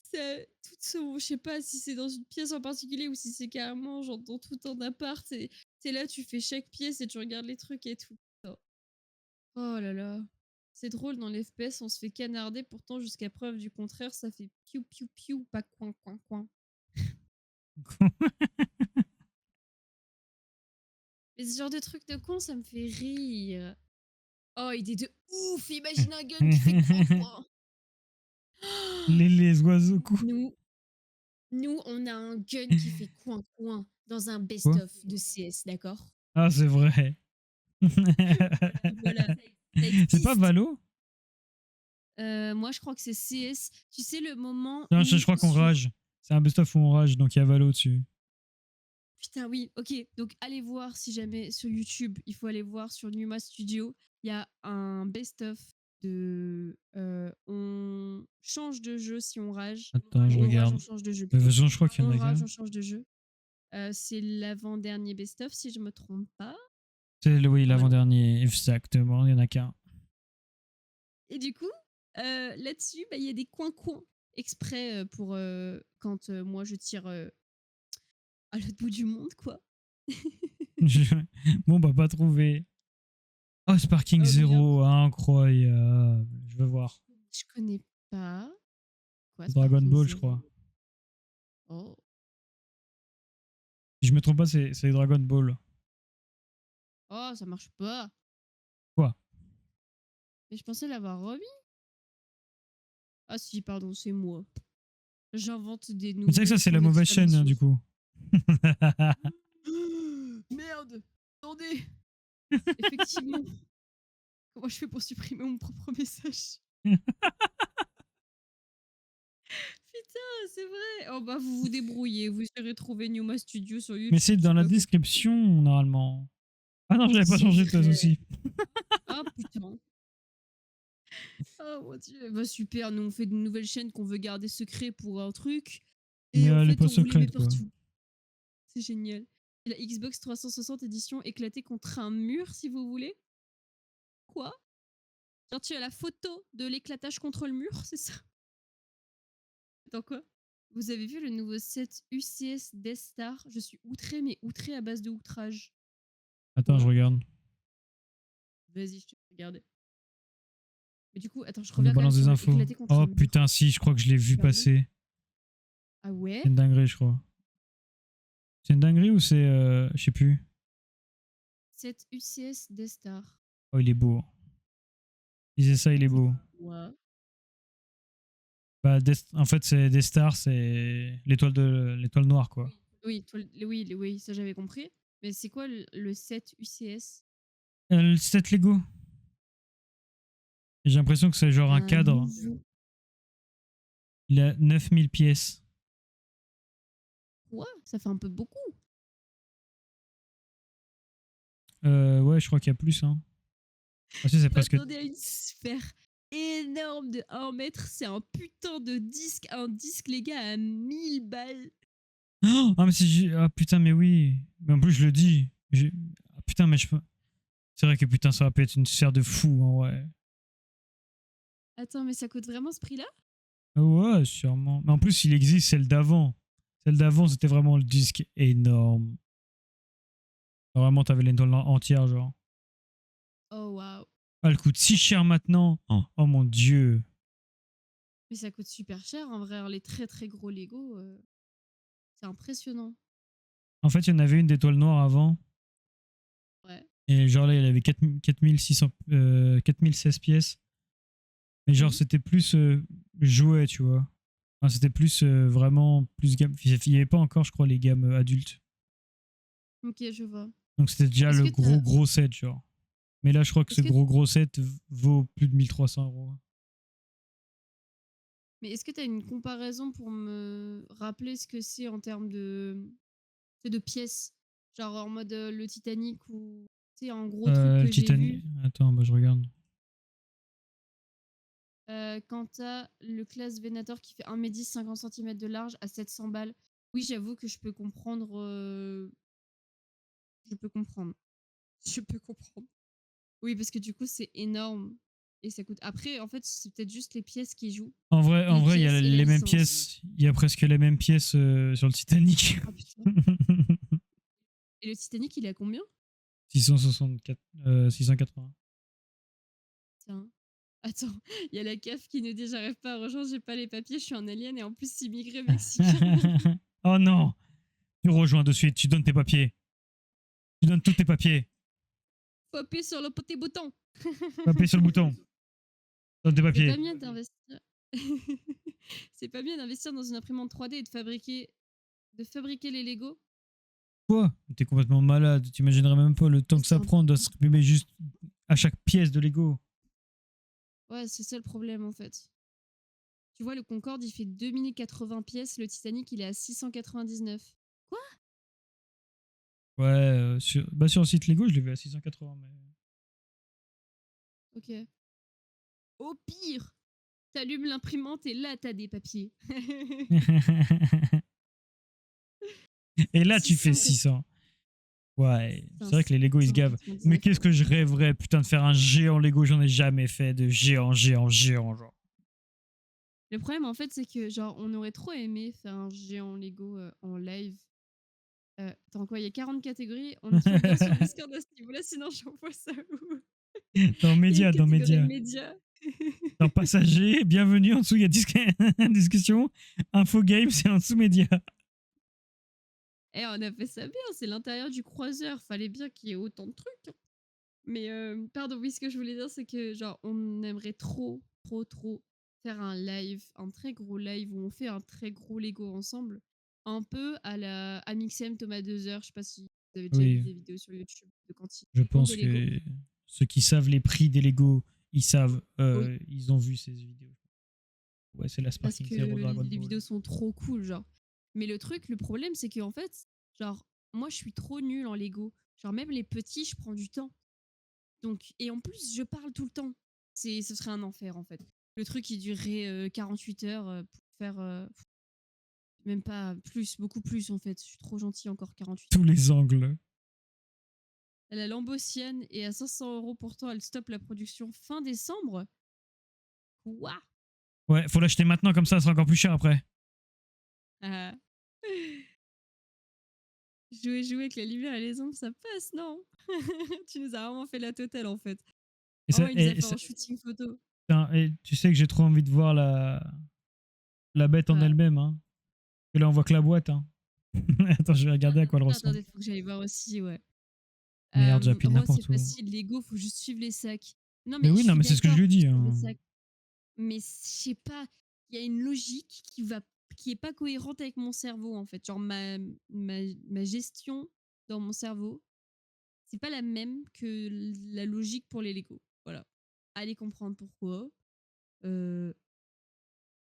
son, je sais pas si c'est dans une pièce en particulier ou si c'est carrément genre dans tout un appart. Et t'es là, tu fais chaque pièce et tu regardes les trucs et tout. Oh là là. C'est drôle, dans les FPS, on se fait canarder, pourtant jusqu'à preuve du contraire, ça fait piou piou piou, pas coin coin coin. Mais ce genre de truc de con, ça me fait rire. Oh, idée de ouf, imagine un gun qui fait coin coin. Les oiseaux coups. Nous, on a un gun qui fait coin coin dans un Quoi? best-of de CS, d'accord? Ah c'est vrai. Voilà, ça C'est pas existe. Valo? Moi, je crois que c'est CS. Tu sais, le moment Non, je où crois qu'on sur... rage. C'est un best-of où on rage, donc il y a Valo dessus. Putain, oui, ok. Donc, allez voir si jamais sur YouTube, il faut aller voir sur Numa Studio. Il y a un best-of de. On change de jeu si on rage. Attends, je Ou on rage, regarde. on change de jeu Mais de toute plutôt. façon, je crois qu'il y en On a rage, qu'un. on change de jeu. C'est l'avant-dernier best-of, si je me trompe pas. Oui, Normalement. l'avant-dernier, exactement. Il y en a qu'un. Et du coup, là-dessus, bah, il y a des coins-coins exprès pour quand moi je tire à l'autre bout du monde, quoi. Bon, bah, pas trouvé. Oh, Sparking Oh merde. Zero, incroyable. Je veux voir. Je connais pas. Quoi, Dragon Sparking Ball, je Zero? crois. Oh. Si je me trompe pas, c'est Dragon Ball. Oh, ça marche pas. Quoi? Mais je pensais l'avoir remis. Ah si, pardon, c'est moi. J'invente des Mais tu sais que ça, nouvelles c'est points la mauvaise chaîne, hein, d'exclamation. du coup. Merde. Attendez. Effectivement. Comment je fais pour supprimer mon propre message? Putain, c'est vrai. Oh bah vous vous débrouillez. Vous irez trouver Numa Studio sur Mais YouTube. c'est dans C'est la pas compliqué. description, normalement. Ah non, je l'avais pas C'est changé de place vrai. aussi. Ah putain. Oh mon dieu. Bah super, nous on fait de nouvelles chaînes qu'on veut garder secret pour un truc. Mais Et en elle est fait, pas on vous les met secrète, quoi. partout. C'est génial. Et la Xbox 360 édition éclatée contre un mur, si vous voulez. Quoi? Genre tu as la photo de l'éclatage contre le mur, c'est ça? Attends quoi? Vous avez vu le nouveau set UCS Death Star? Je suis outré, mais outré à base de outrage. Attends, je Quoi? regarde. Vas-y, je te regarde. Mais du coup, attends, je On nous reviens quand même balance des sur le infos. éclaté contre Oh un mur. putain, si, je crois que je l'ai vu Regarde. passer. Ah ouais? C'est une dinguerie, je crois. C'est une dinguerie ou c'est. Je sais plus. Set UCS Death Star. Oh, il est beau. Il disait ça, il est beau. Ouais. Bah, en fait, c'est des stars, c'est l'étoile noire, quoi. Oui, oui, ça j'avais compris. Mais c'est quoi le set UCS? Le set Lego. J'ai l'impression que c'est genre un Un cadre. nouveau. Il a 9000 pièces. Quoi? Ça fait un peu beaucoup. Ouais, je crois qu'il y a plus, hein. Ah, si, c'est presque. M'attendais à une sphère énorme de 1 mètre. C'est un putain de disque. Un disque, les gars, à 1000 balles. Oh, ah, mais ah, putain, mais oui. Mais en plus, je le dis. Ah, putain, mais je peux. C'est vrai que putain, ça va peut être une sphère de fou, en vrai. Attends, mais ça coûte vraiment ce prix-là? Ah ouais, sûrement. Mais en plus, il existe celle d'avant. Celle d'avant, c'était vraiment le disque énorme. Vraiment, t'avais l'étoile entière, genre. Oh waouh. Ah, elle coûte si cher maintenant. Oh mon dieu. Mais ça coûte super cher en vrai. Les très très gros Lego, c'est impressionnant. En fait, il y en avait une d'étoile noire avant. Ouais. Et genre là, il avait 4600, 4016 pièces. Mais genre, Mhm. c'était plus jouet, tu vois. Enfin, c'était plus vraiment plus gamme. Il n'y avait pas encore, je crois, les gammes adultes. Ok, je vois. Donc c'était déjà Est-ce le que t'as... gros set, genre. Mais là, je crois que ce Est-ce que... gros set vaut plus de 1300 €. Mais est-ce que tu as une comparaison pour me rappeler ce que c'est en termes de pièces? Genre en mode le Titanic ou tu sais, un gros truc Le que j'ai vu. Titanic. Attends, bah, je regarde. Quand t'as le classe Venator qui fait 1,10 m, 50 cm de large à 700 balles. Oui, j'avoue que je peux comprendre. Je peux comprendre. Je peux comprendre. Oui, parce que du coup, c'est énorme. Et ça coûte. Après, en fait, c'est peut-être juste les pièces qui jouent. En Les vrai, il y a pièces et la les mêmes licence. pièces. Il y a presque les mêmes pièces sur le Titanic. Ah putain. Et le Titanic, il est à combien? 664, 680. Tiens. Attends, il y a la CAF qui nous dit j'arrive pas à rejoindre, j'ai pas les papiers, je suis un alien et en plus immigré mexicain. Oh non, tu rejoins de suite, tu donnes tes papiers. Tu donnes tous tes papiers. Faut appuyer sur le petit bouton. Appuie sur le bouton. Donne tes C'est pas papiers. mieux d'investir. C'est pas mieux d'investir dans une imprimante 3D et de fabriquer les Lego. Quoi? T'es complètement malade. T'imaginerais même pas le temps que C'est ça un prend de se réprimer juste à chaque pièce de Lego. Ouais, c'est ça le problème en fait. Tu vois, le Concorde, il fait 2080 pièces, le Titanic, il est à 699. Quoi? Ouais, sur le site Lego, je l'ai vu à 680. Ok. Au pire, t'allumes l'imprimante et là, t'as des papiers. Et là, tu fais 680. 600. Ouais, Putain, c'est vrai que les Lego, ils se gavent. Mais 699 qu'est-ce que euros. je rêverais, putain, de faire un géant Lego. J'en ai jamais fait de géant, géant, géant, genre. Le problème, en fait, c'est que, genre, on aurait trop aimé faire un géant Lego en live. Attends, quoi, il y a 40 catégories. On est toujours bien sur le Discord à ce niveau-là, sinon j'envoie ça où? Dans Il y a une médias, dans catégorie médias. média. Dans passager, bienvenue. En dessous, il y a discussion. Info games, c'est en dessous médias. Eh, on a fait ça bien, c'est l'intérieur du croiseur. Fallait bien qu'il y ait autant de trucs, hein. Mais pardon, oui, ce que je voulais dire, c'est que genre on aimerait trop, trop, trop faire un live, un très gros live où on fait un très gros Lego ensemble, un peu à la Amixem Thomas 2 heures. Je sais pas si vous avez déjà vu Oui, des vidéos sur YouTube de quand il je monte des pense Lego. que ceux qui savent les prix des Lego, ils savent, Oui, ils ont vu ces vidéos. Ouais, c'est la parce Sparking que Zero Dragon les Ball. vidéos sont trop cool, genre. Mais le problème, c'est que en fait, genre, moi, je suis trop nulle en Lego. Genre, même les petits, je prends du temps. Donc, et en plus, je parle tout le temps. Ce serait un enfer en fait. Le truc, il durerait 48 heures pour faire même pas plus, beaucoup plus en fait. Je suis trop gentille encore 48 Tous heures. les angles. Elle a Lambosienne et à 500 euros pourtant, elle stoppe la production fin décembre. Quoi? Ouais, faut l'acheter maintenant, comme ça sera encore plus cher après. Ah. Jouer avec la lumière et les ombres, ça passe, non? Tu nous as vraiment fait la totale en fait. Et, Vraiment, ça, il nous a et, fait ça- un shooting photo. putain, et tu sais que j'ai trop envie de voir la bête en Ah. elle-même. Hein. Et là, on voit que la boîte. Hein. Attends, je vais regarder à quoi elle ressemble. Attendez, faut que j'aille voir aussi, ouais. Merde, j'appuie En c'est n'importe où. facile, Lego, faut juste suivre les sacs. Non, Mais mais oui, je non, suis mais c'est ce que je d'accord, lui ai faut dit. suivre les Hein. sacs. Mais je sais pas, il y a une logique qui est pas cohérente avec mon cerveau, en fait. Genre, ma gestion dans mon cerveau, c'est pas la même que la logique pour les Lego. Voilà. Allez comprendre pourquoi. Euh,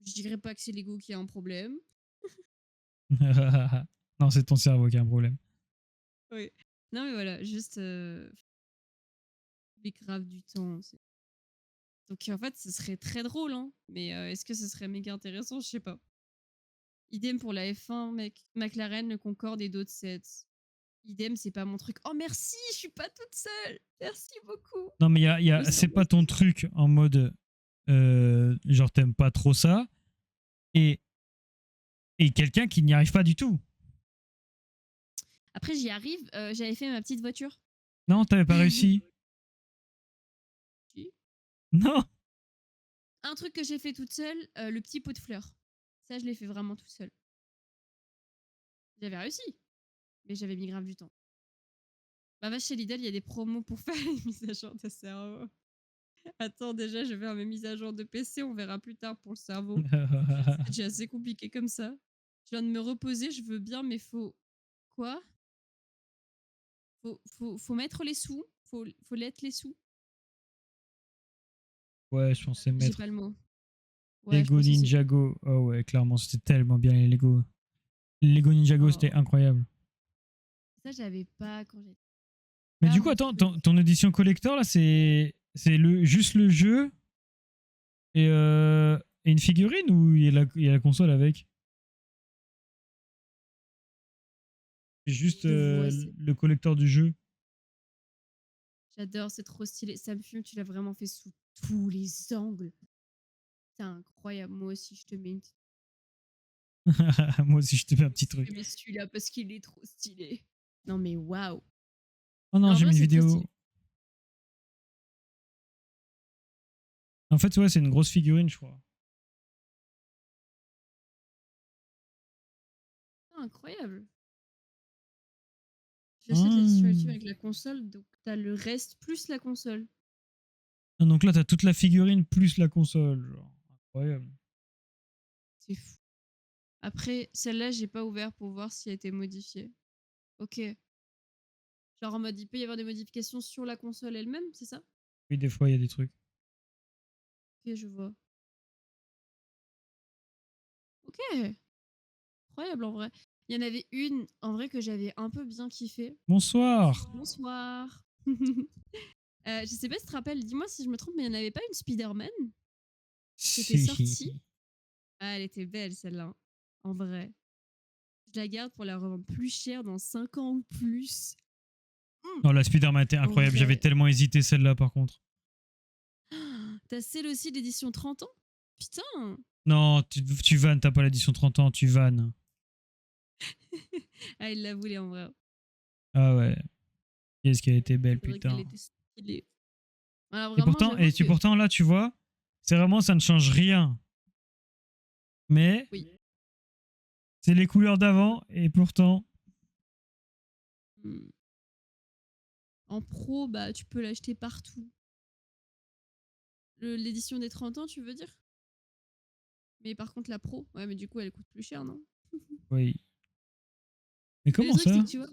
je dirais pas que c'est Lego qui a un problème. Non, c'est ton cerveau qui a un problème. Oui. Non, mais voilà, juste les grave du temps. Donc en fait, ce serait très drôle, hein. Mais est-ce que ce serait méga intéressant? Je sais pas. Idem pour la F1, McLaren, le Concorde et d'autres sets. Idem, c'est pas mon truc. Oh merci, je suis pas toute seule. Merci beaucoup. Non, mais Oui, c'est c'est pas ton truc en mode. Genre, t'aimes pas trop ça. Et, et quelqu'un qui n'y arrive pas du tout. Après, j'y arrive. J'avais fait ma petite voiture. Non, t'avais pas réussi. Si. Non. Un truc que j'ai fait toute seule, le petit pot de fleurs. Ça, je l'ai fait vraiment toute seule. J'avais réussi, mais j'avais mis grave du temps. Bah va chez Lidl, il y a des promos pour faire les mises à jour de cerveau. Attends, déjà, je vais faire mes mises à jour de PC, on verra plus tard pour le cerveau. C'est déjà assez compliqué comme ça. Je viens de me reposer, je veux bien, mais faut... Quoi? Faut mettre les sous. Faut lettre les sous. Ouais, je pensais J'ai mettre pas le mot. Ouais, je Lego pense aussi. Ninjago. Oh ouais, clairement, c'était tellement bien les Lego. Les Lego Ninjago, Oh. c'était incroyable. Ça, j'avais pas quand j'étais. Mais Ah, du coup, mon attends, truc. ton édition collector, là, c'est juste le jeu et une figurine ou il y a la console avec? C'est juste Je vois, le collector du jeu. j'adore, c'est trop stylé. Ça me fume, tu l'as vraiment fait sous tous les angles. C'est incroyable. Moi aussi, je te mets une petite. Moi aussi, je te fais un petit Je te truc. mets celui-là parce qu'il est trop stylé. Non, mais waouh. Oh non, En j'ai mis vrai, une c'est trop vidéo. stylé. En fait, ouais, c'est une grosse figurine, je crois. Ah, incroyable. J'achète l'édition Ultime Hmm. avec la console, donc t'as le reste plus la console. Ah, donc là, t'as toute la figurine plus la console. Genre. Incroyable. C'est fou. Après, celle-là, j'ai pas ouvert pour voir si elle a été modifiée. Ok. Genre en mode, il peut y avoir des modifications sur la console elle-même, c'est ça? Oui, des fois, il y a des trucs. Ok, je vois. Ok. Incroyable en vrai. Il y en avait une en vrai que j'avais un peu bien kiffé. Bonsoir. Bonsoir. Je sais pas si tu te rappelles, dis-moi si je me trompe, mais il n'y en avait pas une Spider-Man qui était sortie. Si. Ah, elle était belle celle-là, hein, en vrai. Je la garde pour la revendre plus cher dans 5 ans ou plus. Non, la Spider-Man était En incroyable. J'avais vrai. tellement hésité celle-là, par contre. T'as celle aussi d'édition 30 ans? Putain. Non, tu vannes, t'as pas l'édition 30 ans, tu vannes. Ah, il la voulait en vrai. Ah ouais. Qu'est-ce qu'elle était belle, C'est vrai qu'elle putain. était stylée. Alors Et vraiment, pourtant, j'avoue que pourtant là, tu vois, c'est vraiment, ça ne change rien. Mais oui. c'est les couleurs d'avant, et pourtant. Hmm. En pro, bah tu peux l'acheter partout. L'édition des 30 ans, tu veux dire? Mais par contre, la pro, ouais, mais du coup, elle coûte plus cher, non? Oui. Mais Mais le comment truc, c'est ça? que tu vois,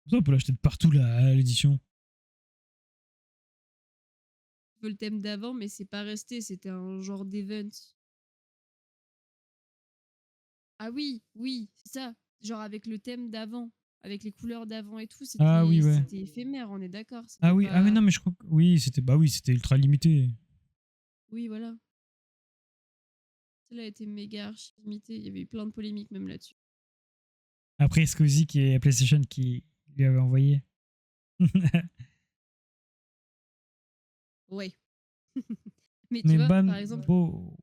Ça, on peut l'acheter de partout, l'édition. tu veux le thème d'avant, mais c'est pas resté, c'était un genre d'event. Ah oui, oui, c'est ça. Genre avec le thème d'avant, avec les couleurs d'avant et tout, Ah oui, ouais. c'était éphémère, on est d'accord. Ah C'était oui, ah mais pas. non, mais je crois que. Oui, c'était bah oui, c'était ultra limité. Oui, voilà. Celle-là a été méga archi limitée. Il y avait eu plein de polémiques même là-dessus. Après, Squeezie qui est PlayStation qui lui avait envoyé. Ouais. Mais tu Mais vois, bam, par exemple, beau.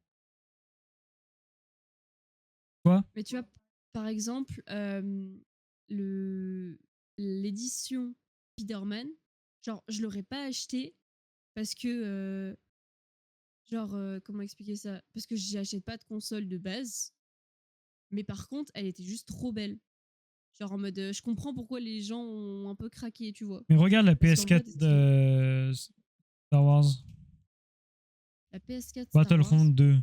Quoi? mais tu vois, par exemple, le l'édition Spider-Man, genre, je l'aurais pas acheté parce que, genre, comment expliquer ça? Parce que j'achète pas de console de base, mais par contre, elle était juste trop belle. Genre en mode, je comprends pourquoi les gens ont un peu craqué, tu vois. Mais regarde la Parce qu'en vrai, PS4 elle était stylée. de Star Wars. La PS4 Star Wars, Battlefront 2.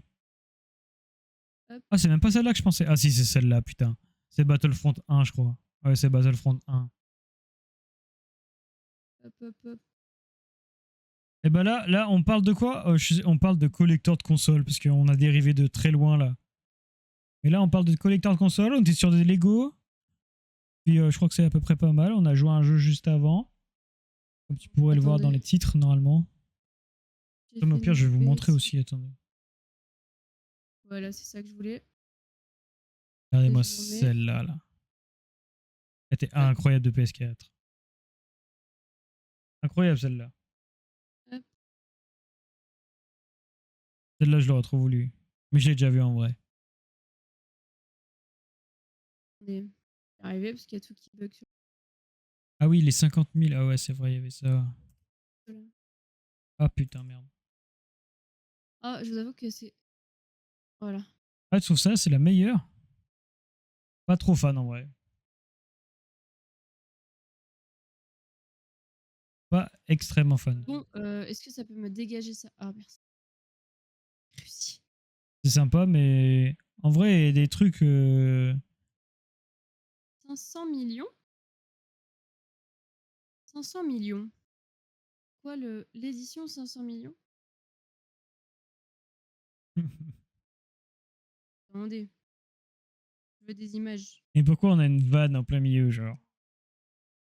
hop, Ah, c'est même pas celle-là que je pensais. Ah, si, c'est celle-là, putain. C'est Battlefront 1, je crois. Ouais, c'est Battlefront 1. hop, hop, hop. Et ben là, on parle de quoi? On parle de collector de console, parce qu'on a dérivé de très loin là. Mais là, on parle de collector de console, on était sur des Lego. Puis je crois que c'est à peu près pas mal. On a joué à un jeu juste avant. Comme tu pourrais le voir dans Attendez, les titres, normalement. j'ai Mais au fait pire, une je vais vous montrer bêtise. aussi, attendez. Voilà, c'est ça que je voulais. Et Regardez-moi je vous remets. celle-là, là. Elle était Hop, incroyable de PS4. Incroyable celle-là. hop. Celle-là, je l'aurais trop voulu. Mais je l'ai déjà vue en vrai. Attendez, c'est arrivé parce qu'il y a tout qui bug sur Ah oui, les 50 000. Ah ouais, c'est vrai, il y avait ça. là. Ah putain, merde. Ah, je vous avoue que c'est. Voilà. Ah, tu trouves ça, c'est la meilleure? Pas trop fan en vrai. Pas extrêmement fan. Bon, est-ce que ça peut me dégager ça? Ah, merci. Réussi. C'est sympa, mais en vrai, il y a des trucs. 500 millions? 500 millions. Quoi, l'édition 500 millions? Attendez, je veux des images. Et pourquoi on a une vanne en plein milieu, genre?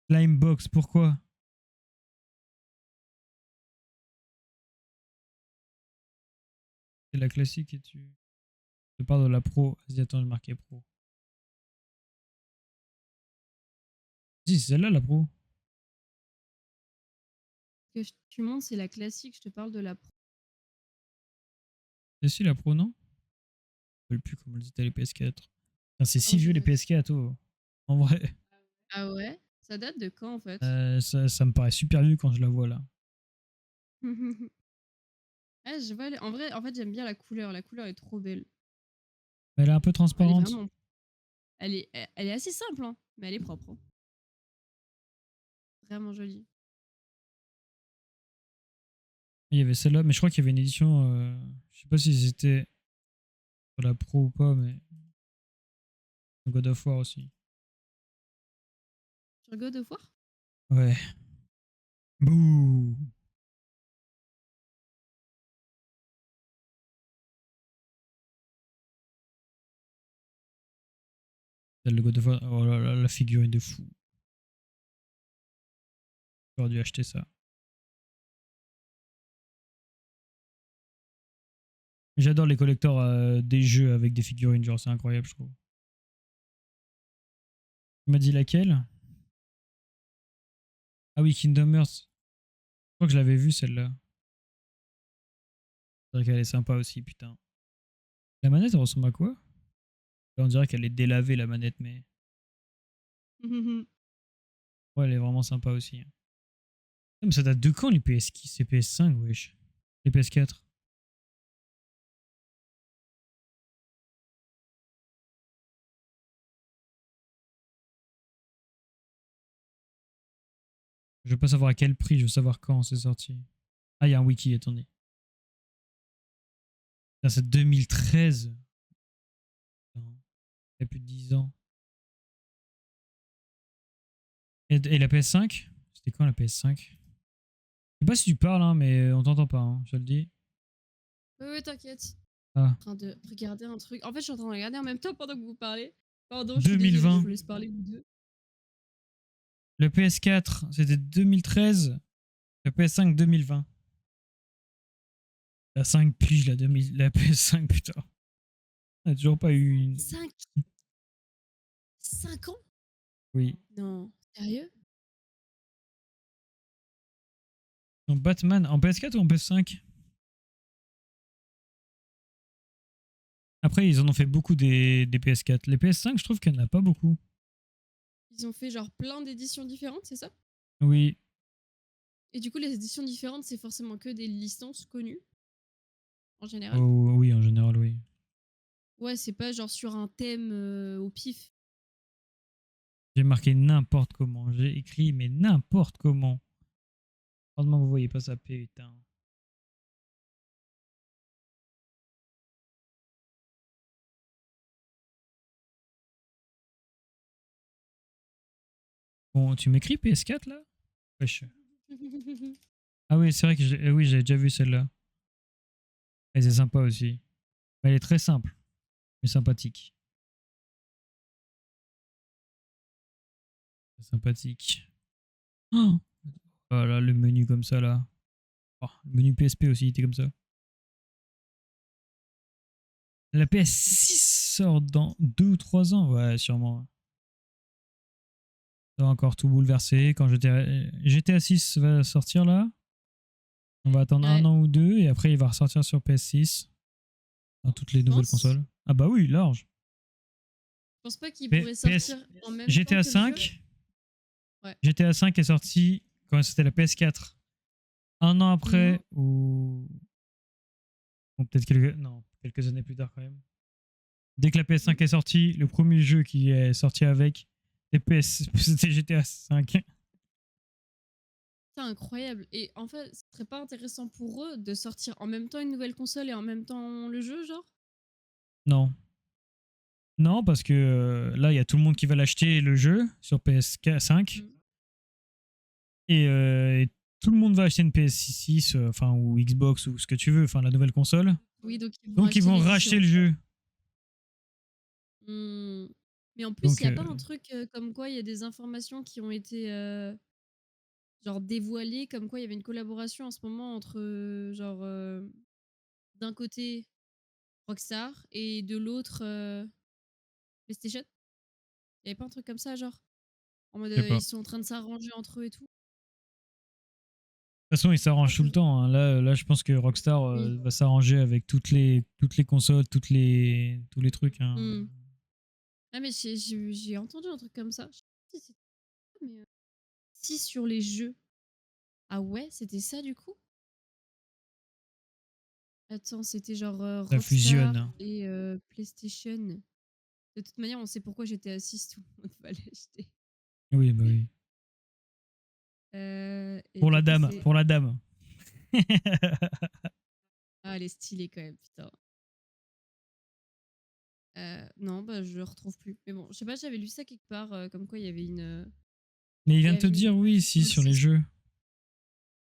Slimebox, pourquoi? C'est la classique et tu. Je parle de la pro. Vas-y, attends, j'ai marqué pro. Si, c'est celle-là la pro. Tu montres, c'est la classique, je te parle de la pro. C'est si la pro, non? Je ne sais plus comment elles étaient les PS4. Putain, c'est si Attends, je vieux les regarde. PS4, oh. En vrai. Ah ouais? Ça date de quand en fait? Ça me paraît super vieux quand je la vois là. Ah, je vois, en vrai, en fait, j'aime bien la couleur. La couleur est trop belle. Elle est un peu Elle est transparente. vraiment. Elle est assez simple, hein, mais elle est propre, hein. Vraiment jolie. Il y avait celle-là, mais je crois qu'il y avait une édition. Je sais pas si c'était sur la pro ou pas, mais. God of War aussi. Sur God of War? Ouais. Bouh. Celle de God of War. Oh là là, la figurine de fou. J'aurais dû acheter ça. J'adore les collecteurs des jeux avec des figurines, genre c'est incroyable, je trouve. Tu m'as dit laquelle? Ah oui, Kingdom Hearts. Je crois que je l'avais vue celle-là. C'est vrai qu'elle est sympa aussi, putain. La manette, elle ressemble à quoi? On dirait qu'elle est délavée la manette, mais. Ouais, elle est vraiment sympa aussi. Mais ça date de quand les c'est PS5, wesh? Les PS4? Je veux pas savoir à quel prix, je veux savoir quand c'est sorti. Ah, il y a un wiki, attendez. Putain, c'est 2013. Putain, il y a plus de 10 ans. Et la PS5? C'était quand la PS5? Je sais pas si tu parles, hein, mais on t'entend pas, hein, je te le dis. Oui, t'inquiète. Ah, En train de regarder un truc. En fait, je suis en train de regarder en même temps pendant que vous parlez. Pardon, je suis désolée, je 2020. vous laisse parler vous deux. Le PS4, c'était 2013. Le PS5, 2020. La 5 piges, la PS5, putain. On a toujours pas eu une. 5 ans? Oui. Non, sérieux? En Batman, en PS4 ou en PS5? Après, ils en ont fait beaucoup des PS4. Les PS5, je trouve qu'il n'y en a pas beaucoup. Ils ont fait genre plein d'éditions différentes, c'est ça? Oui. Et du coup, les éditions différentes, c'est forcément que des licences connues, en général? Oh, oui, en général, oui. Ouais, c'est pas genre sur un thème au pif. J'ai marqué n'importe comment. J'ai écrit, mais n'importe comment. Heureusement que vous voyez pas ça, putain. Bon, tu m'écris PS4 là? Wesh. Ah oui, c'est vrai que oui, j'avais déjà vu celle-là. Elle est sympa aussi. Elle est très simple, mais sympathique. Sympathique. Oh, oh là, le menu comme ça là. Oh, le menu PSP aussi, il était comme ça. La PS6 sort dans 2 ou 3 ans? Ouais, sûrement. Ça va encore tout bouleverser. Quand GTA 6 va sortir là, on va attendre un Ouais, an ou deux et après il va ressortir sur PS6 dans toutes les je nouvelles pense. consoles. Ah bah oui, large. Je pense pas qu'il pourrait PS, sortir en même temps GTA que le jeu. 5, Ouais. GTA 5 est sorti quand c'était la PS4. Un an Mhm. après ou peut-être quelques années plus tard quand même. Dès que la PS5 est sortie, le premier jeu qui est sorti avec c'était GTA 5. C'est incroyable. Et en fait, ce serait pas intéressant pour eux de sortir en même temps une nouvelle console et en même temps le jeu, genre? Non. Non, parce que là, il y a tout le monde qui va l'acheter le jeu sur PS5 Mhm. et tout le monde va acheter une PS6, enfin ou Xbox ou ce que tu veux, enfin la nouvelle console. Oui, donc ils vont Donc ils acheter vont l'édition. racheter le jeu. Hmm. Mais en plus, Donc, il y a pas un truc comme quoi il y a des informations qui ont été genre dévoilées, comme quoi il y avait une collaboration en ce moment entre d'un côté Rockstar et de l'autre PlayStation. Il y avait pas un truc comme ça, genre en mode je sais pas. ils De sont en train de s'arranger entre eux et tout. toute façon, ils Je crois s'arrangent tout le que temps, hein. Là, je pense que Rockstar oui. va s'arranger avec toutes les consoles, tous les trucs, hein. Hmm. Ah mais j'ai entendu un truc comme ça. Je sais pas si c'était ça, mais si sur les jeux. Ah ouais, c'était ça du coup? Attends, c'était genre Ça Rockstar fusionne. et PlayStation. De toute manière, on sait pourquoi j'étais assise, tout le monde va l'acheter. Oui, bah oui. Et Pour la du coup, dame, c'est. pour la dame. Ah, elle est stylée quand même, putain. Non, bah je le retrouve plus. Mais bon, je sais pas, j'avais lu ça quelque part, comme quoi il y avait Mais il il y vient de te avait dire une oui, si, sur les conversation. jeux.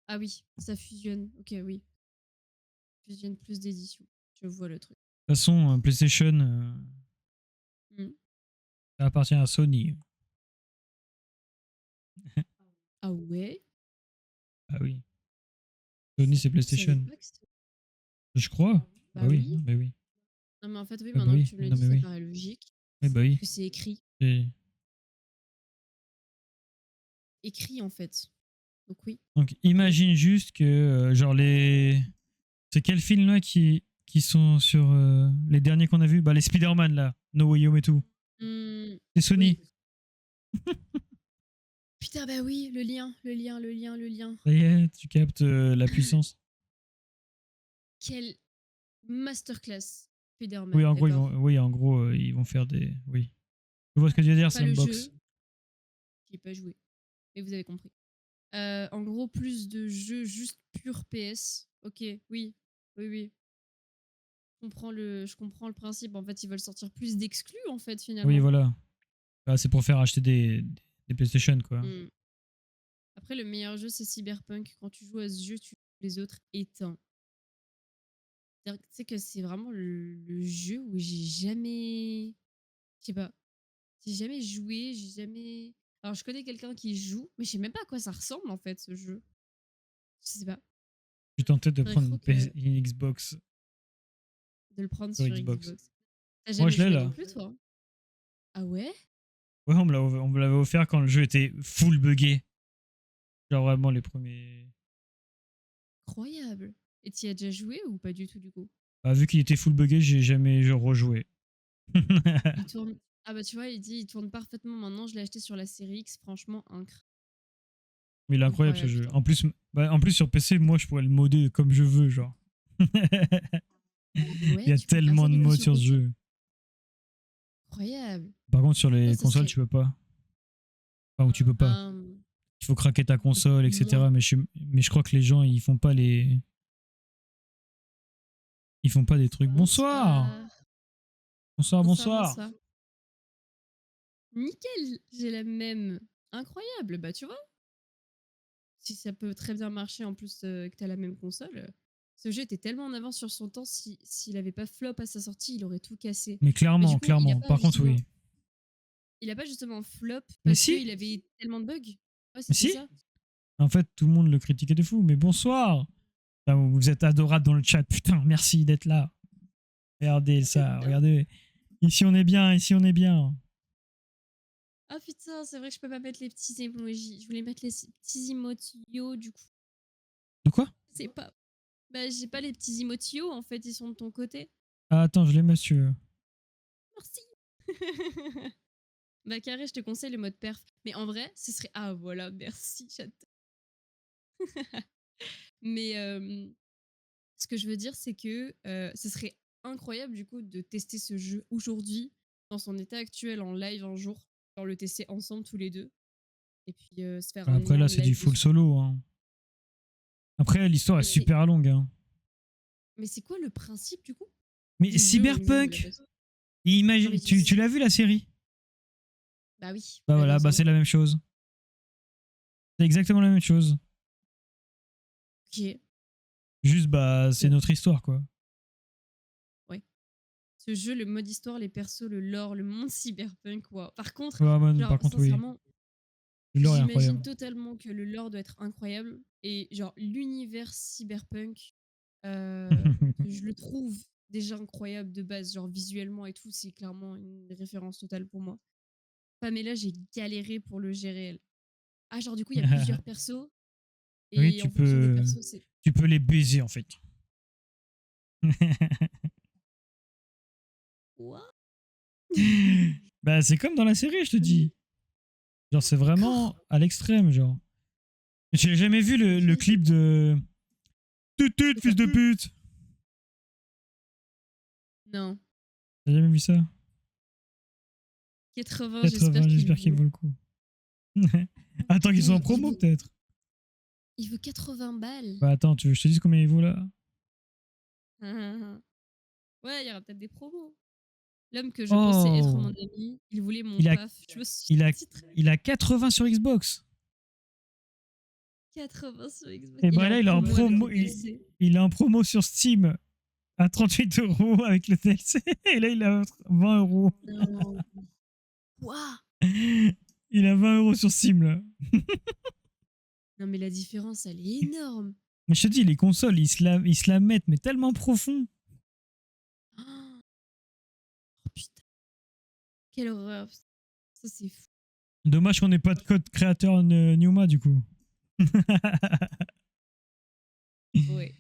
Ah oui, ça fusionne. Ok, oui. Fusionne plus d'éditions. Je vois le truc. De toute façon, PlayStation, Hmm. ça appartient à Sony. Ah ouais? Ah oui. Sony, c'est Je savais PlayStation. pas que c'était. Je crois. Bah Bah oui, oui. non, bah oui. Non, mais en fait, oui, Bah maintenant que oui, tu me le non, dis, mais ça oui. paraît logique. Oui, bah Parce oui. que c'est écrit. Et Écrit, en fait. Donc oui, donc, logiquement. imagine juste que, genre, les. C'est quels films là qui sont sur les derniers qu'on a vus? Bah, les Spider-Man là, No Way Home et tout. Hmm, C'est oui. Sony. Putain, bah oui, le lien, le lien, le lien, le lien. Ça y est, tu captes la puissance. Quelle masterclass, Oui, Spider-Man, en gros, d'accord. oui, en gros, ils vont faire des. Oui. Tu vois ce que je veux dire, Pas le Slambox. jeu, qui est pas joué, mais vous avez compris. En gros, plus de jeux juste pur PS. Ok, oui, oui, oui. Je comprends le principe. En fait, ils veulent sortir plus d'exclus, en fait, Oui, finalement. voilà. Bah, c'est pour faire acheter des PlayStation, quoi. Hmm. Après, le meilleur jeu, c'est Cyberpunk. Quand tu joues à ce jeu, tu joues les autres éteints. Tu sais que c'est vraiment le jeu où j'ai jamais. Je sais pas. J'ai jamais joué, j'ai jamais. Alors, je connais quelqu'un qui joue, mais je sais même pas à quoi ça ressemble, en fait, ce jeu. Je sais pas. Je suis tenté de Faudrait prendre trop que une Xbox de le prendre sur sur Xbox. Xbox. T'as Moi, jamais je l'ai joué non là. plus, toi? Ah ouais? Ouais, on me l'avait offert quand le jeu était full buggé. Genre vraiment les premiers. Incroyable. Et t'y as déjà joué ou pas du tout, du coup? Bah, vu qu'il était full buggé, j'ai jamais rejoué. Il tourne. Ah bah tu vois, il dit il tourne parfaitement maintenant. Je l'ai acheté sur la série X. Franchement, incre. Mais il est incroyable ce Incroyable, jeu. putain. En plus sur PC, moi je pourrais le modder comme je veux, genre. Ah Il y ouais, a tu peux faire ça tellement de du coup modes sur sur ce PC? jeu. Incroyable. Par contre, sur Ça, les ça consoles, serait. tu peux pas. Enfin, ou tu peux pas. Ben, Il faut craquer ta console, moi. etc. Mais je crois que les gens, ils font pas des trucs. Bonsoir! Bonsoir. Bonsoir, Bonsoir, bonsoir! bonsoir. Nickel, j'ai la même. Incroyable, bah tu vois, si ça peut très bien marcher en plus que t'as la même console. Ce jeu était tellement en avance sur son temps, s'il avait pas flop à sa sortie, il aurait tout cassé. Mais Mais du clairement, coup, clairement. Par contre, oui. il a pas justement flop Mais parce si! qu'il avait tellement de bugs. Ouais, Mais c'était si! ça. En fait, tout le monde le critiquait de fou. Mais bonsoir! Enfin, vous êtes adorable dans le chat. Putain, merci d'être là. Regardez ça, regardez. Ici, on est bien, ici, on est bien. Ah putain, c'est vrai que je peux pas mettre les petits emojis. Je voulais mettre les petits emotios du coup. De quoi? C'est pas. Bah, j'ai pas les petits emotios en fait, ils sont de ton côté. Ah, attends, je l'ai, monsieur. Merci. Bah, carré, je te conseille le mode perf. Mais en vrai, ce serait. Ah voilà, merci, j'adore. Mais ce que je veux dire, c'est que ce serait incroyable du coup de tester ce jeu aujourd'hui, dans son état actuel, en live un jour. Genre le tester ensemble tous les deux. Et puis se faire un Après, là, énorme c'est du live full dessus. solo, hein. Après, l'histoire est Mais c'est super longue, hein. mais c'est quoi le principe du coup Mais du jeu au niveau de la Cyberpunk, base? Non mais imagine, du. tu l'as vu la série? Bah oui, Bah on l'a vu voilà, bah ensemble. c'est la même chose. C'est exactement la même chose. Ok. Juste, bah, c'est Bon, notre histoire, quoi. ouais. Ce jeu, le mode histoire, les persos, le lore, le monde cyberpunk, waouh. Par contre, Ouais, man, par genre, contre, oui. sincèrement, Le lore est j'imagine incroyable. totalement que le lore doit être incroyable. Et genre, l'univers cyberpunk, euh, je le trouve déjà incroyable de base. Genre, visuellement et tout, c'est clairement une référence totale pour moi. Pamela, j'ai galéré pour le gérer, elle. Ah, genre, du coup, il y a plusieurs persos. Oui, Et en fonction des persos, c'est. tu peux les baiser en fait. Quoi? Bah, c'est comme dans la série, je te dis. Genre, c'est D'accord. vraiment à l'extrême, genre. J'ai jamais vu le clip de Tut tut, C'est fils quoi? de pute. Non. T'as jamais vu ça? 80, j'espère 80, qu'il j'espère qu'il vaut. vaut le coup. Attends, qu'ils sont en Mais promo peut-être. il vaut 80 balles. Bah, attends, tu veux que je te dise combien il vaut là? Ouais, il y aura peut-être des promos. L'homme que je pensais être mon Oh, ami, il voulait mon il a, paf. Je me suis il a, sentie très il a 80 sur Xbox. 80 sur Xbox. Et Il est bah en là, il est en promo avec le promo, DLC. il est en promo sur Steam à 38 € avec le DLC. Et là, il a 20 €. Non. Quoi? Il a 20 € sur Steam là. Non, mais la différence, elle est énorme. Mais je te dis, les consoles, ils se la mettent, mais tellement profond. Oh, putain, quelle horreur. Ça, c'est fou. Dommage qu'on n'ait pas de code créateur Numa du coup. Ouais.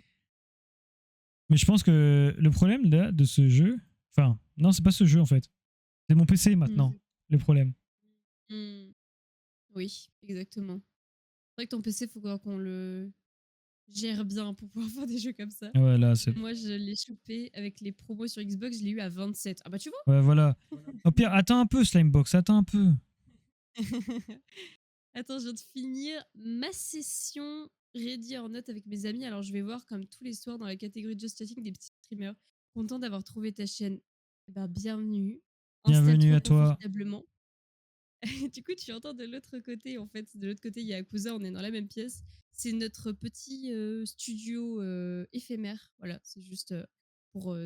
Mais je pense que le problème là, de ce jeu, enfin, non, c'est pas ce jeu en fait. C'est mon PC Mm. maintenant, le problème. Mm. Oui, exactement. C'est vrai que ton PC, faut qu'on le gère bien pour pouvoir faire des jeux comme ça. Ouais, là, c'est. Moi, je l'ai chopé avec les promos sur Xbox, je l'ai eu à 27. Ah bah tu vois. Ouais, voilà. Au pire, attends un peu, Slimebox, attends un peu. Attends, je viens de finir ma session ready or not avec mes amis. Alors, je vais voir, comme tous les soirs, dans la catégorie Just Chatting, des petits streamers. Content d'avoir trouvé ta chaîne. Eh ben, bienvenue. Bienvenue Installe-toi à toi. confortablement. Du coup, tu entends de l'autre côté, en fait. De l'autre côté, il y a Akusa, on est dans la même pièce. C'est notre petit studio éphémère. Voilà, c'est juste pour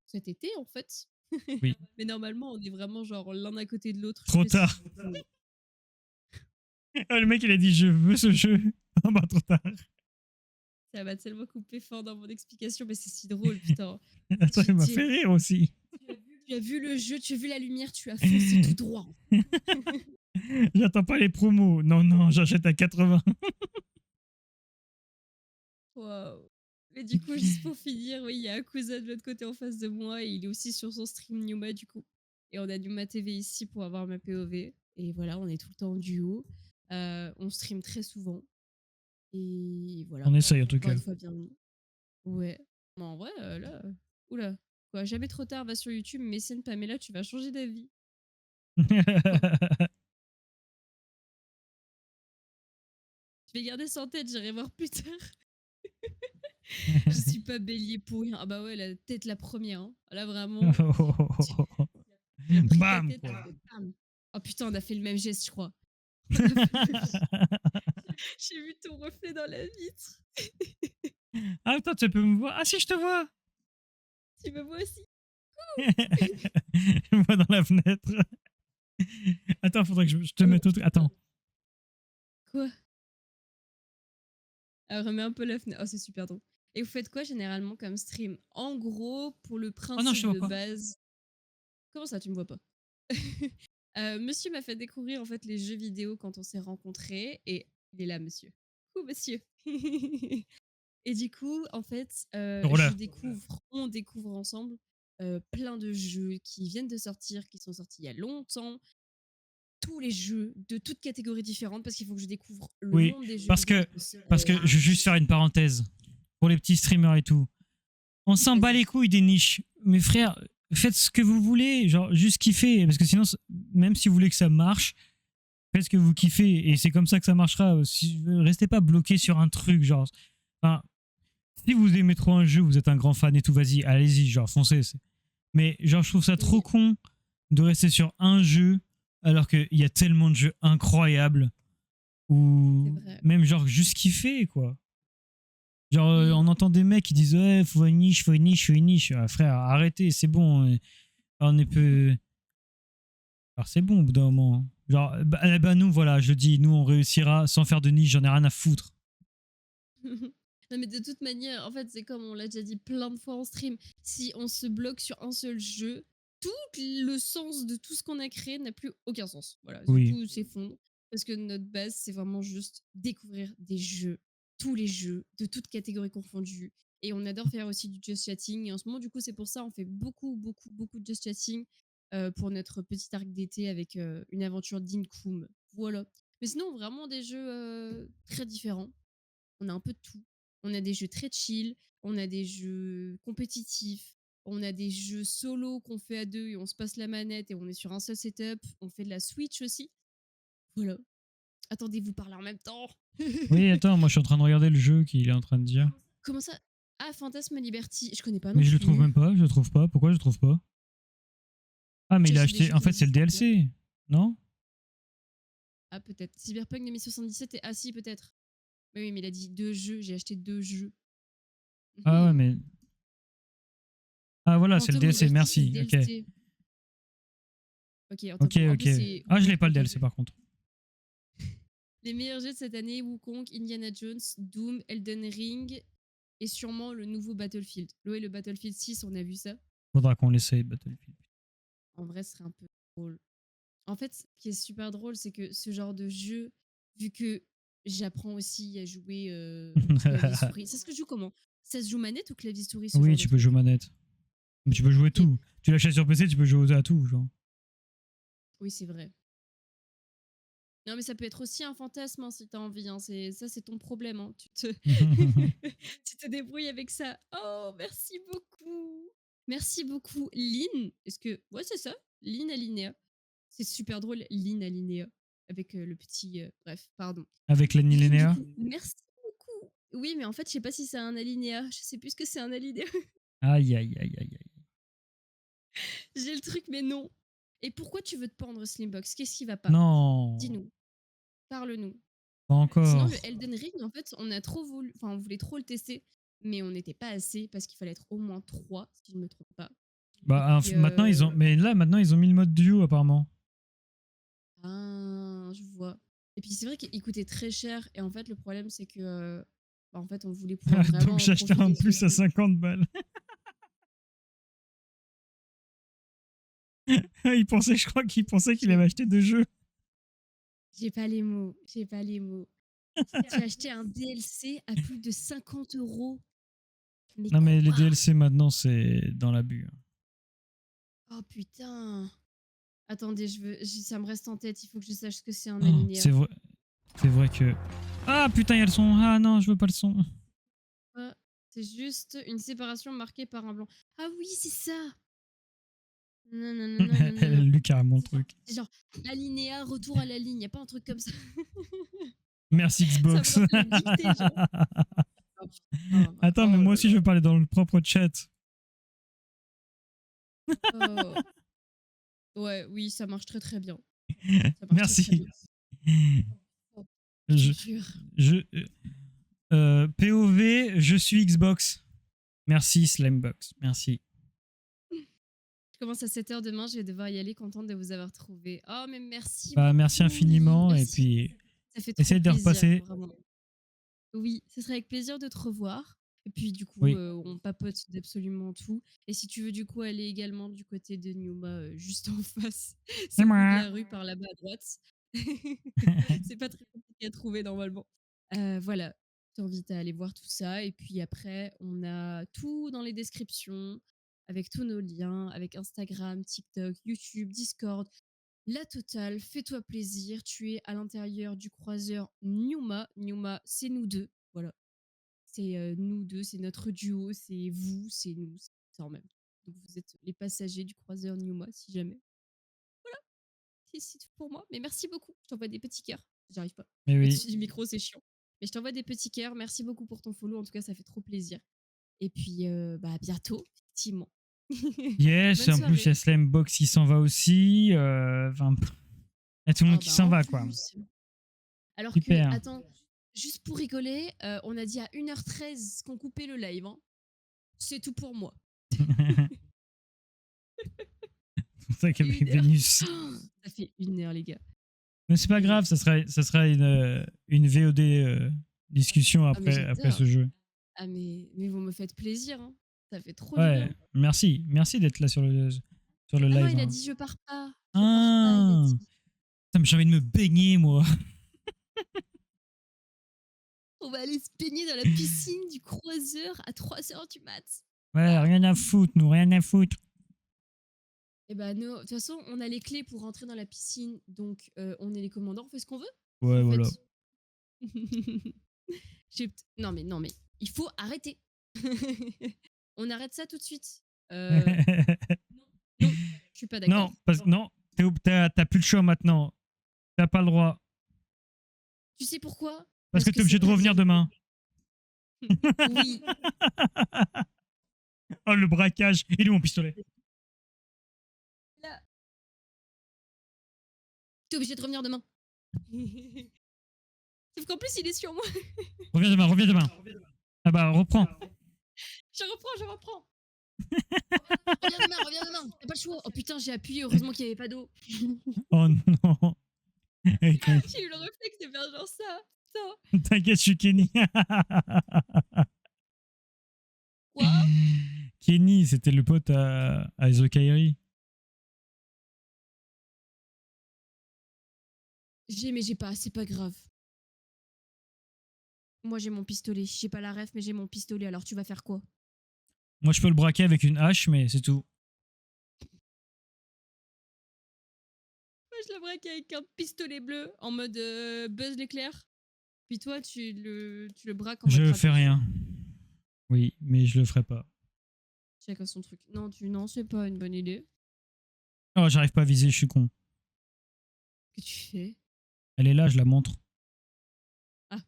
cet été, en fait. Oui. Mais normalement, on est vraiment genre l'un à côté de l'autre. Je sais Trop pas si tard. tu comprends. Ah, le mec, il a dit je veux ce jeu. Ah bah, trop tard. Ça m'a tellement coupé fort dans mon explication, mais c'est si drôle, putain. Attends, il m'a Tu, fait rire aussi. tu as vu le jeu, tu as vu la lumière, tu as foncé tout droit. J'attends pas les promos. Non, non, j'achète à 80. Waouh. Mais du coup, juste pour finir, oui, il y a Akusa de l'autre côté en face de moi et il est aussi sur son stream Numa du coup. Et on a Numa TV ici pour avoir ma POV. Et voilà, on est tout le temps en duo. On stream très souvent. Et voilà. On essaye en tout Encore cas. une fois, bienvenue. Ouais. Mais en vrai, là. Oula. Quoi, jamais trop tard, va sur YouTube, mécène Pamela, tu vas changer d'avis. Quoi. Je vais garder ça en tête, j'irai voir plus tard. Je suis pas bélier pour rien. Ah bah ouais, la tête la première. Hein. Là, vraiment. Il a pris ta Bam tête. quoi. Bam. Oh putain, on a fait le même geste, je crois. J'ai vu ton reflet dans la vitre. Ah, attends, tu peux me voir. Ah si, je te vois. Tu me vois aussi. Je me vois dans la fenêtre. Attends, faudrait que je te mette autre. Attends. Quoi? Alors, remets un peu la fenêtre. Oh, c'est super drôle. Et vous faites quoi généralement comme stream? En gros, pour le Oh non, je te principe vois de pas. base. Comment ça, tu me vois pas? Monsieur m'a fait découvrir en fait les jeux vidéo quand on s'est rencontrés et il est là, monsieur. Coucou, monsieur. Et du coup, en fait, Oh là. on découvre ensemble plein de jeux qui viennent de sortir, qui sont sortis il y a longtemps, tous les jeux de toutes catégories différentes parce qu'il faut que je découvre le Oui, monde des jeux parce vidéo. que, parce que je veux juste faire une parenthèse pour les petits streamers et tout. On s'en bat Vas-y. les couilles des niches. Mais frère, faites ce que vous voulez, genre juste kiffer. Parce que sinon, même si vous voulez que ça marche, faites ce que vous kiffez. Et c'est comme ça que ça marchera. Restez pas bloqué sur un truc, genre. Enfin, si vous aimez trop un jeu, vous êtes un grand fan et tout, vas-y, allez-y, genre, foncez. Mais genre, je trouve ça trop con de rester sur un jeu alors qu'il y a tellement de jeux incroyables ou même genre juste kiffer, quoi. Genre, on entend des mecs qui disent ouais, faut une niche, faut une niche, faut une niche. Ah, frère, arrêtez, c'est bon. on est peu. Alors c'est bon au bout d'un moment, hein. Genre, bah, nous, voilà, je dis, nous, on réussira sans faire de niche, j'en ai rien à foutre. Non, mais de toute manière, en fait, c'est comme on l'a déjà dit plein de fois en stream. Si on se bloque sur un seul jeu, tout le sens de tout ce qu'on a créé n'a plus aucun sens. Voilà, Oui. tout s'effondre. Parce que notre base, c'est vraiment juste découvrir des jeux, tous les jeux, de toutes catégories confondues. Et on adore faire aussi du just chatting. Et en ce moment, du coup, c'est pour ça on fait beaucoup, beaucoup, beaucoup de just chatting pour notre petit arc d'été avec une aventure d'Inkum. Voilà. Mais sinon, vraiment des jeux très différents. On a un peu de tout. On a des jeux très chill, on a des jeux compétitifs, on a des jeux solo qu'on fait à deux et on se passe la manette et on est sur un seul setup. On fait de la Switch aussi. Voilà. Attendez, vous parlez en même temps. Oui, attends, moi je suis en train de regarder le jeu qu'il est en train de dire. Comment ça? Ah, Phantasme Liberty. Je connais pas non Mais je le plus. trouve même pas, je le trouve pas. Pourquoi je le trouve pas? Ah, mais il a C'est des acheté. jeux En qui fait, c'est le existent encore. DLC, non? Ah, peut-être. Cyberpunk 2077 et ah si, peut-être. Oui, mais il a dit deux jeux. J'ai acheté deux jeux. Ah ouais, mais. Ah voilà, c'est le Phantom DLC, Liberty, c'est le merci. Ok. DLC. Ok, attends, Ok, bon. En ok. plus, c'est Ah, je l'ai Wukong pas le qui a DLC fait. par contre. Les meilleurs jeux de cette année, Wukong, Indiana Jones, Doom, Elden Ring et sûrement le nouveau Battlefield. Le Battlefield 6, on a vu ça. Faudra qu'on l'essaye, Battlefield. En vrai, ce serait un peu drôle. En fait, ce qui est super drôle, c'est que ce genre de jeu, vu que j'apprends aussi à jouer clavier-souris. Ça se joue comment? Ça se joue manette ou clavier-souris, ce Oui, genre de tu peux jouer truc? manette. Mais tu peux jouer Ok. tout. Tu l'achètes sur PC, tu peux jouer à tout, genre. Oui, c'est vrai. Non, mais ça peut être aussi un fantasme hein, si t'as envie. Hein. Ça, c'est ton problème. Hein. Tu te débrouilles avec ça. Oh, merci beaucoup. Merci beaucoup, Lynn. Est-ce que. Ouais, c'est ça. Lynn Alinéa. C'est super drôle, Lynn Alinéa. Avec le petit. Bref, pardon. Avec Du l'Anilénéa. coup, merci beaucoup. Oui, mais en fait, je sais pas si c'est un alinéa. Je sais plus ce que c'est un alinéa. Aïe, aïe, aïe, aïe, aïe. J'ai le truc, mais non. Et pourquoi tu veux te pendre, Slimbox? Qu'est-ce qui va pas? Non, Dis-nous. Parle-nous. pas Sinon, encore. le Elden Ring, en fait, on a trop voulu, enfin, on voulait trop le tester, mais on n'était pas assez parce qu'il fallait être au moins 3, si je ne me trompe pas. Et Bah, puis, maintenant, ils ont. Mais là, maintenant, ils ont mis le mode duo, apparemment. ah, je vois. Et puis, c'est vrai qu'il coûtait très cher, et en fait, le problème, c'est que, bah, en fait, on voulait pouvoir Donc, vraiment en j'ai acheté profiter un de ce plus à jeu. 50 balles. Il pensait, je crois qu'il pensait qu'il J'ai avait acheté deux jeux. j'ai pas les mots, j'ai pas les mots. J'ai acheté un DLC à plus de 50 euros. Mais Non, mais les quoi? DLC maintenant, c'est dans l'abus. Oh putain. Attendez, ça me reste en tête, il faut que je sache ce que c'est un Oh, alinéa. c'est vrai que. Ah putain, il y a le son. Ah non, je veux pas le son. Ah, c'est juste une séparation marquée par un blanc. Ah oui, c'est ça. Non, non, non, non, non, non, Elle a non. lu carrément le C'est genre, truc. c'est genre alinéa, retour à la ligne. Y a pas un truc comme ça. Merci Ça me Xbox. rappelle le dicté, genre. Oh, putain, Attends, mais oh moi là aussi, je là. veux parler dans le propre chat. Oh. Ouais, oui, ça marche très très bien. Ça marche très très Merci. bien. Oh, je te Je, jure. je, POV, je suis Xbox. Merci Slimebox. Merci. Je commence à 7h demain, je vais devoir y aller, contente de vous avoir trouvé. Oh, mais merci Bah, merci beaucoup, Lynn. infiniment. Et Merci. puis, Ça fait trop essayez de plaisir, repasser. vraiment. Oui, ce serait avec plaisir de te revoir. Et puis du coup, Oui. on papote d'absolument tout. Et si tu veux du coup aller également du côté de Numa, juste en face, c'est C'est au bout de moi. la rue par là-bas à droite. C'est pas très compliqué à trouver normalement. Voilà, je t'invite à aller voir tout ça. Et puis après, on a tout dans les descriptions, avec tous nos liens, avec Instagram, TikTok, YouTube, Discord, la totale. Fais-toi plaisir. Tu es à l'intérieur du croiseur Numa. Numa, c'est nous deux. Voilà. C'est nous deux, c'est notre duo, c'est vous, c'est nous, c'est ça en même temps. Donc vous êtes les passagers du croiseur Numa, si jamais. C'est tout pour moi. Mais merci beaucoup. Je t'envoie des petits cœurs. J'arrive pas. Mais oui. Au-dessus du micro, c'est chiant. Mais je t'envoie des petits cœurs. Merci beaucoup pour ton follow. En tout cas, ça fait trop plaisir. Et puis, bah, à bientôt, effectivement. Yes, Bonne en plus, il y soirée. a Slimebox qui s'en va aussi. Enfin, il y a tout le monde Oh, qui bah, s'en en va, quoi. plus. Alors que, Super. attends, juste pour rigoler, on a dit à 1h13 qu'on coupait le live. Hein. C'est tout pour moi. C'est pour ça qu'avec 1 heure. Vénus. Ça fait 1 heure, les gars. Mais c'est pas Et- grave, ça sera une VOD discussion Ah, mais après j'adore. ce jeu. Ah, mais vous me faites plaisir, hein. Ça fait trop du Ouais, bien. merci. Merci d'être là sur le Ah non, live. il a Hein. dit je pars pas. Je pars pas, il a Ah, dit. putain, mais j'ai envie de me baigner, moi. On va aller se baigner dans la piscine du croiseur à 3 heures du mat. Ouais, Ah. rien à foutre, nous, rien à foutre. Et bah, nous, de toute façon, on a les clés pour rentrer dans la piscine. Donc, on est les commandants, on fait ce qu'on veut. Ouais, En voilà. fait. Non, mais il faut arrêter. On arrête ça tout de suite. Non, je suis pas d'accord. non, t'as plus le choix maintenant. T'as pas le droit. Tu sais pourquoi? Parce que t'es c'est obligé de pas revenir bien. demain. Oui. Oh, le braquage. Il est où mon pistolet? Là, t'es obligé de revenir demain. Sauf qu'en plus, il est sur moi. Reviens demain, reviens demain. Ah bah, reprends. Je reprends. Reviens demain. T'as pas le choix. Oh putain, j'ai appuyé. Heureusement qu'il n'y avait pas d'eau. Oh non. Écoute, J'ai eu le réflexe de faire genre ça. Putain. t'inquiète, je suis Kenny. Quoi? Kenny, c'était le pote à The Kairi. Mais j'ai pas. C'est pas grave. Moi, j'ai mon pistolet. J'ai pas la ref, mais j'ai mon pistolet. Alors, tu vas faire quoi? Moi, je peux le braquer avec une hache, mais c'est tout. Moi, je le braque avec un pistolet bleu en mode Buzz l'éclair. Puis toi, tu le braques en mode Je fais Kratos. rien. Oui, mais je le ferai pas. Chacun son truc. Non, c'est pas une bonne idée. Oh, j'arrive pas à viser, je suis con. Que tu fais? Elle est là, je la montre. Ah,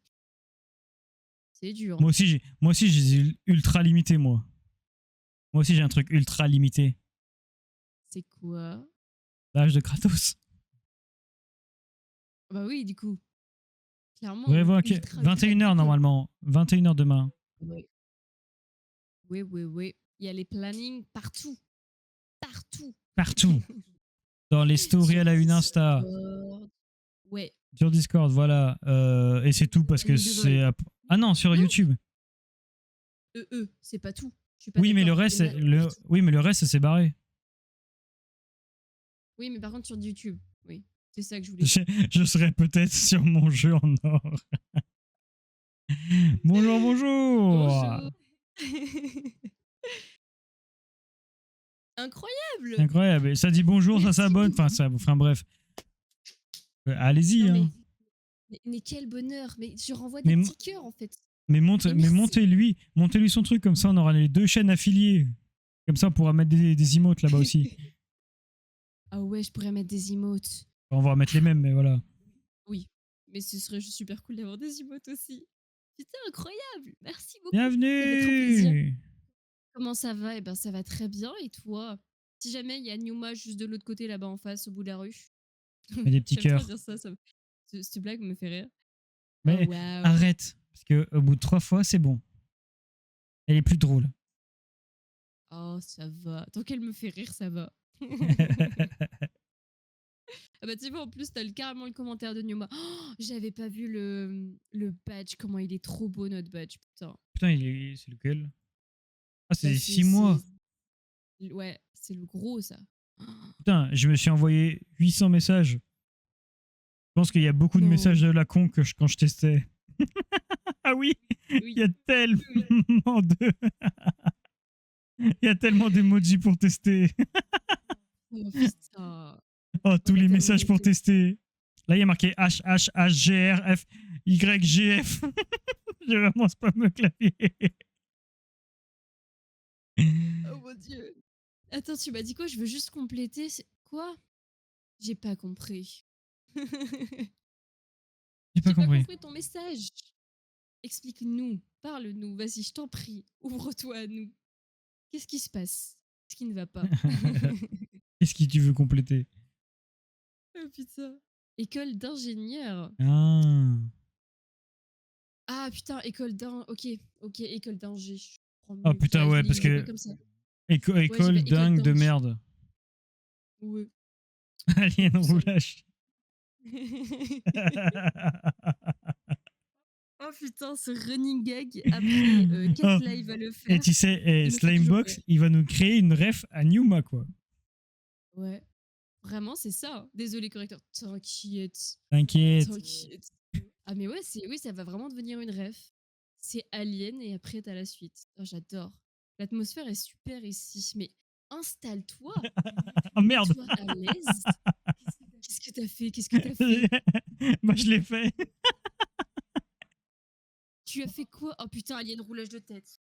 c'est dur. Moi aussi, j'ai ultra limité, moi. Moi aussi, j'ai un truc ultra limité. C'est quoi? L'âge de Kratos. Bah oui, du coup. Clairement, Ouais, ok. ultra 21h limité. normalement. 21h demain. Ouais. Oui. Il y a les plannings partout. Partout. Partout. Dans les stories Sur à la une Insta. Discord. Ouais. Sur Discord, voilà. Et c'est tout parce que Planning de vol. c'est. Ah non, sur Non, YouTube. c'est pas tout. Je suis pas Oui, mais le d'accord. reste, Il y en a- oui, mais le reste, c'est barré. Oui, mais par contre, sur YouTube. Oui. C'est ça que je voulais dire. Je serai peut-être sur mon jeu en or. Bonjour, bonjour. Bonjour. Incroyable. Incroyable. Ça dit bonjour, ça Merci s'abonne. beaucoup. Enfin bref. Allez-y. Non, Hein. mais quel bonheur. Mais je renvoie Mais, des petits cœurs, en fait. mais Et merci. montez-lui son truc. Comme ça, on aura les 2 chaînes affiliées. Comme ça, on pourra mettre des emotes là-bas aussi. Ah ouais, je pourrais mettre des emotes. On va mettre les mêmes, mais voilà. Oui, mais ce serait juste super cool d'avoir des emotes aussi. Putain, incroyable. Merci beaucoup. Ça fait trop plaisir. Bienvenue. Comment ça va? Eh ben, ça va très bien. Et toi? Si jamais il y a Numa juste de l'autre côté, là-bas en face, au bout de la rue. Mais des petits J'aime trop cœurs. dire ça. Cette blague me fait rire. Mais Oh, waouh. arrête. Parce qu'au bout de 3 fois, c'est bon. Elle est plus drôle. Oh, ça va. Tant qu'elle me fait rire, ça va. Ah bah tu vois, en plus, t'as carrément le commentaire de Numa. Oh, j'avais pas vu le badge. Comment il est trop beau, notre badge. Putain. Putain, c'est lequel? Ah, c'est Bah, 6 mois. Ouais, c'est le gros, ça. Putain, je me suis envoyé 800 messages. Je pense qu'il y a beaucoup de Non. messages de la con quand je testais. Ah oui, Oui. il y a tellement de... Il y a tellement d'emojis pour tester. Oh putain. Oh, tous On a les tellement messages pour testé. tester. Là, il y a marqué HHHGRF YGF. J'ai vraiment spam le clavier. Oh mon dieu. Attends, tu m'as dit quoi? Je veux juste compléter. Quoi? J'ai pas compris. J'ai pas J'ai pas compris. compris ton message. Explique-nous. Parle-nous. Vas-y, je t'en prie. Ouvre-toi à nous. Qu'est-ce qui se passe? Qu'est-ce qui ne va pas? Qu'est-ce que tu veux compléter? Oh putain. École d'ingénieur. Ah. Ah putain, école d'ing. Ok, école d'ingé. Je prends Oh mieux. putain, ouais, parce Je l'ai que comme ça. école j'ai fait école dingue de d'ingé. merde. Ouais. Alien Plus ça. roulage. Oh putain, ce running gag après Oh, Katla, il va le et faire. tu sais, Il me fait toujours rire. Slimebox, il va nous créer une ref à Numa, quoi. Ouais, vraiment, c'est ça, hein. Désolé correcteur. T'inquiète, T'inquiète. t'inquiète. Ah mais ouais, oui, ça va vraiment devenir une ref. C'est Alien et après t'as la suite. Oh, j'adore. L'atmosphère est super ici, mais installe-toi, Oh merde. mets-toi à l'aise. Qu'est-ce que t'as fait? Qu'est-ce que t'as fait? Moi, je l'ai fait. Tu as fait quoi? Oh putain, Alien roulage de tête.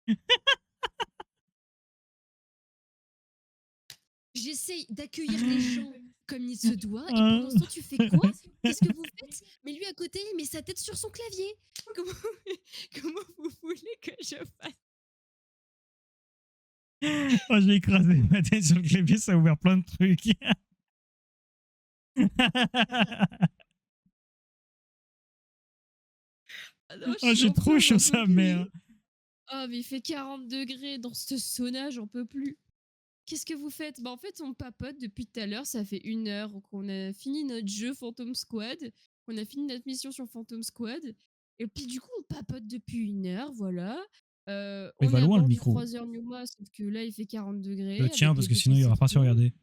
J'essaye d'accueillir les gens comme il se doit et pendant ce temps, tu fais quoi? Qu'est-ce que vous faites? Mais lui à côté, il met sa tête sur son clavier. Comment, comment vous voulez que je fasse? Oh, j'ai écrasé ma tête sur le clavier, ça a ouvert plein de trucs. Ah non, je Oh, suis j'ai en trop pleurs, chaud, j'en peux sa plus. mère. Ah, mais il fait 40 degrés dans ce sauna, j'en peux plus. Qu'est-ce que vous faites? Bah, en fait, on papote depuis tout à l'heure. Ça fait 1 heure qu'on a fini notre jeu Phantom Squad. On a fini notre mission sur Phantom Squad. Et puis, du coup, on papote depuis 1 heure, voilà. Il On va est à loin le bord du micro. croiseur Numa, sauf que là, il fait 40 Le degrés tien, avec parce les que sinon, il BTC aura pas qui su tournent. regarder.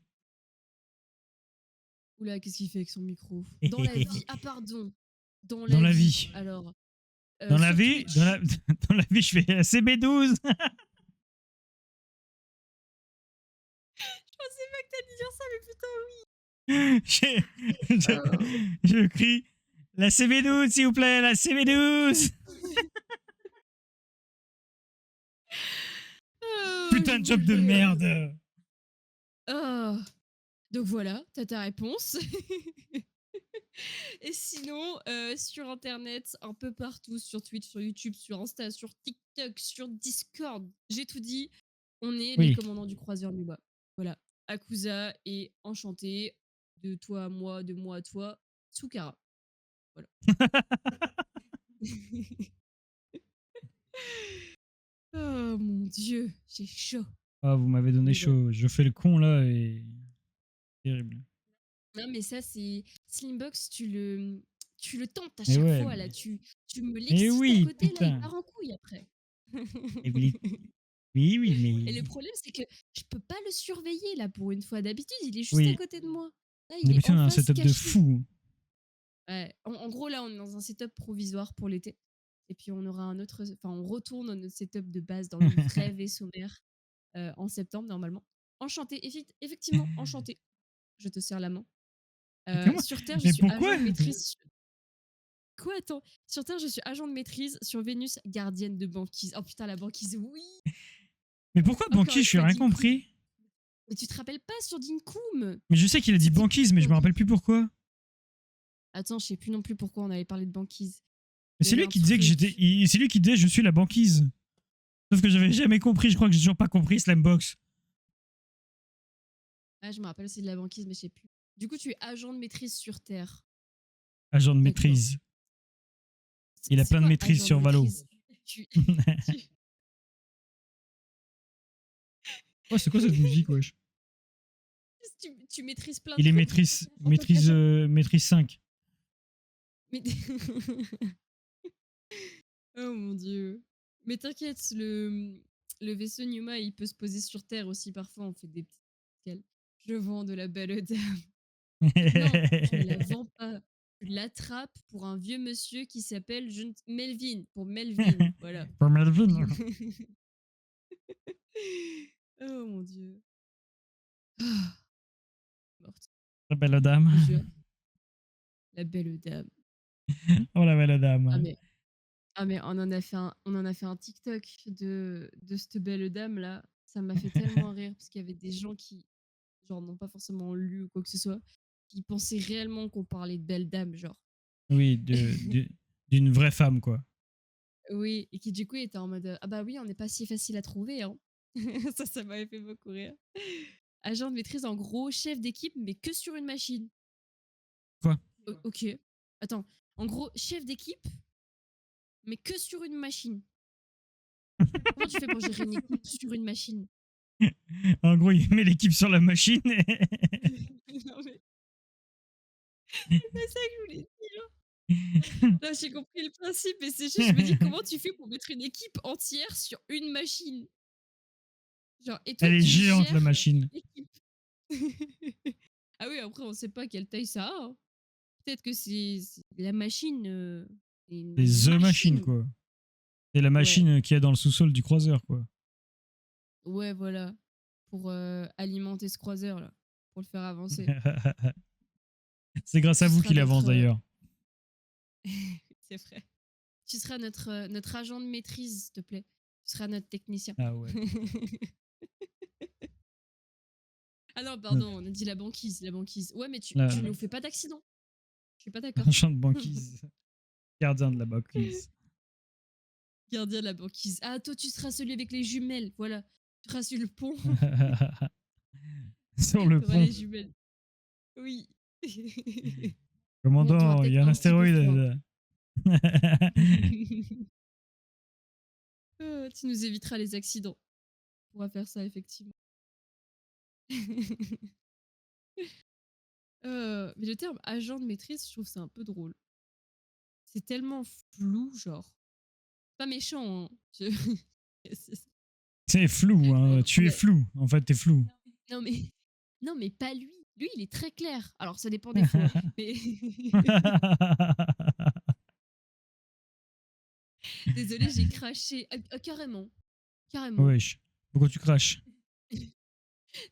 Oula, qu'est-ce qu'il fait avec son micro? Dans la vie. Ah, pardon. Dans Dans la la vie. vie. Alors, Dans la sur vie, dans Twitch. la, dans la vie, je fais CB12. Je pensais pas que t'allais dire ça, mais putain. je, je crie la CB12, s'il vous plaît, la CB12. Oh, je Putain de job de mourais. merde. Oh. Donc voilà, t'as ta réponse. Et sinon, sur Internet, un peu partout, sur Twitch, sur YouTube, sur Insta, sur TikTok, sur Discord, j'ai tout dit. On est les Oui. commandants du croiseur Nuba. Voilà. Akusa et Enchanté, de toi à moi, de moi à toi, Tsukara. Voilà. Oh mon dieu, j'ai chaud. Ah, vous m'avez donné Mais voilà. chaud. Je fais le con là et. Terrible. Non, mais ça, c'est Slimbox, tu le tentes à Mais chaque ouais. fois, là. Tu me Mais l'excites à oui, côté, là, il putain. part en couille après. Et oui, oui, Et le mais. problème, c'est que je peux pas le surveiller, là, pour une fois. D'habitude, il est juste à Oui. côté de moi. Là, il est D'habitude, en on a un face, setup de caché. fou. Ouais. En gros, là, on est dans un setup provisoire pour l'été. Et puis, on aura un autre. Enfin, on retourne dans notre setup de base, dans le vrai vaisseau mère, en septembre, normalement. Enchanté. Effectivement, enchanté. Je te serre la main. Comment? Sur Terre, je Mais suis pourquoi? agent de maîtrise. Quoi? Attends. Sur Terre, je suis agent de maîtrise. Sur Vénus, gardienne de banquise. Oh putain, la banquise, oui. Mais pourquoi Encore banquise? une Je suis fois, rien Dinkoum. compris. Mais tu te rappelles pas sur Dinkoum? Mais je sais qu'il a dit C'était banquise, mais je me rappelle plus pourquoi. Attends, je sais plus non plus pourquoi on avait parlé de banquise. Mais Il y c'est avait lui un qui disait que j'étais. truc. C'est lui qui disait je suis la banquise. Sauf que j'avais jamais compris. Je crois que j'ai toujours pas compris Slambox. Ah, je me rappelle, c'est de la banquise, mais je sais plus. Du coup, tu es agent de maîtrise sur Terre. Agent de D'accord. maîtrise. Il a C'est plein de quoi maîtrise agent de sur Valo. maîtrise? Tu, tu, Oh, c'est quoi cette musique, wesh? tu maîtrises plein de Il est trucs maîtrise, en tant qu'agent. maîtrise 5. Mais... Oh mon dieu. Mais t'inquiète, le vaisseau Numa, il peut se poser sur Terre aussi parfois. On fait des petites escales. Je vends de la belle dame. Non, tu ne la vends pas. Tu l'attrapes pour un vieux monsieur qui s'appelle Melvin. Pour Melvin, voilà. Pour Melvin. Oh mon dieu. Ah, morte. La belle dame. Je te jure. La belle dame. Oh, la belle Ah dame. mais, on en a fait un TikTok de cette belle dame là. Ça m'a fait tellement rire parce qu'il y avait des gens qui, genre, n'ont pas forcément lu ou quoi que ce soit, qui pensaient réellement qu'on parlait de belle dame, genre. Oui, d'une vraie femme, quoi. Oui, et qui du coup était en mode ah bah oui, on n'est pas si facile à trouver, hein. Ça m'avait fait beaucoup rire. Agent de maîtrise, en gros, chef d'équipe, mais que sur une machine. Quoi? Ok. Attends, en gros, chef d'équipe, mais que sur une machine. Comment tu fais pour gérer une équipe sur une machine? En gros, il met l'équipe sur la machine. Non, mais c'est pas ça que je voulais dire. Non, j'ai compris le principe, mais c'est juste, je me dis, comment tu fais pour mettre une équipe entière sur une machine? Genre, et toi, Elle est tu géante, la gères machine. l'équipe. Ah oui, après, on sait pas quelle taille ça a, hein. Peut-être que c'est la machine, c'est C'est une The Machine, machine. quoi. C'est la Ouais, machine qu'il y a dans le sous-sol du croiseur, quoi. ouais, voilà. Pour alimenter ce croiseur-là, pour le faire avancer. C'est grâce Tu à vous seras qu'il avance, notre. d'ailleurs. C'est vrai. Tu seras notre agent de maîtrise, s'il te plaît. Tu seras notre technicien. Ah ouais. Ah non, pardon, on a dit la banquise, la banquise. Ouais, mais La, tu nous fais pas d'accident. Je suis pas d'accord. Agent de banquise. Gardien de la banquise. Gardien de la banquise. Ah, toi, tu seras celui avec les jumelles. Voilà. Tu seras sur le pont. Sur le T'auras pont. les jumelles. Oui. Bon, t'auras Commandant, il y peut-être a un un petit peu froid. astéroïde. Tu nous éviteras les accidents. On pourra faire ça, effectivement. Mais le terme agent de maîtrise, je trouve c'est un peu drôle. C'est tellement flou, genre. Pas méchant, hein. C'est- C'est flou, hein. Tu es ouais. flou. En fait, t'es flou. Non, mais... non, mais pas lui. Lui, il est très clair. Alors, ça dépend des fois. Mais... Désolée, j'ai craché. Carrément. Carrément. Wesh. Pourquoi tu craches?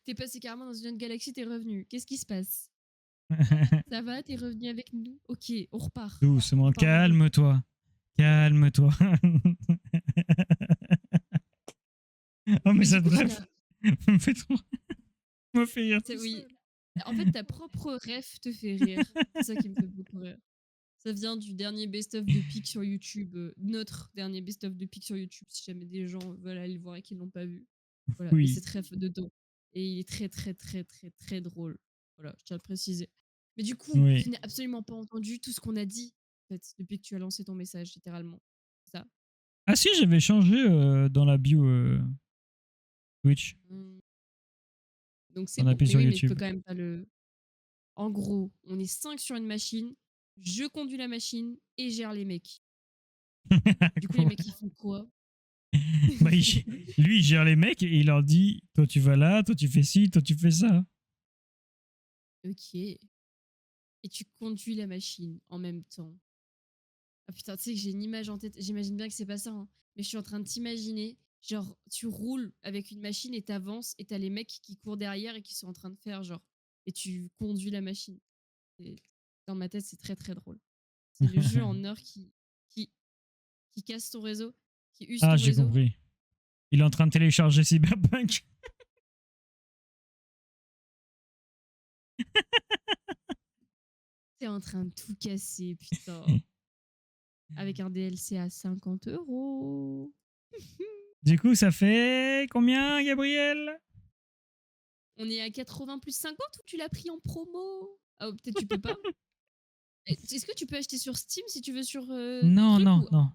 T'es passé carrément dans une autre galaxie, t'es revenu. Qu'est-ce qui se passe? Ça va, t'es revenu avec nous? Ok, on repart. Doucement, On part en route. calme-toi. Calme-toi. Oh, mais Mais du cette coup, bref, me fait trop. Me fait rire tout oui. seul. En fait, ta propre ref te fait rire. C'est ça qui me fait beaucoup rire. Ça vient du dernier best-of de Pic sur YouTube. Notre dernier best-of de Pic sur YouTube, si jamais des gens veulent aller le voir et qu'ils l'ont pas vu. Voilà, il y a Oui. cette ref dedans. Et il est très, très, très, très, très drôle. Voilà, je tiens à le préciser. Mais du coup, Oui. tu n'as absolument pas entendu tout ce qu'on a dit, en fait, depuis que tu as lancé ton message, littéralement. C'est ça. Ah si, j'avais changé dans la bio Twitch. Hum. Donc c'est On bon. appuie Mais sur oui, mais je peux YouTube. quand même pas le. En gros, on est 5 sur une machine. Je conduis la machine et gère les mecs. Du coup, les mecs, ils font quoi? Bah, lui, il gère les mecs et il leur dit toi, tu vas là, toi, tu fais ci, toi, tu fais ça. Ok. Et tu conduis la machine en même temps. Ah putain, tu sais que j'ai une image en tête. J'imagine bien que c'est pas ça, hein. Mais je suis en train de t'imaginer. Genre, tu roules avec une machine et t'avances et t'as les mecs qui courent derrière et qui sont en train de faire genre. Et tu conduis la machine. Et dans ma tête, c'est très très drôle. C'est le jeu en or qui, qui casse ton réseau, qui use Ah, ton j'ai réseau. compris. Il est en train de télécharger Cyberpunk. T'es en train de tout casser, putain. Avec un DLC à 50 €. Du coup, ça fait combien, Gabriel? On est à 80 plus 50 ou tu l'as pris en promo? Ah, peut-être tu peux pas. Est-ce que tu peux acheter sur Steam si tu veux sur Non, truc non, ou non.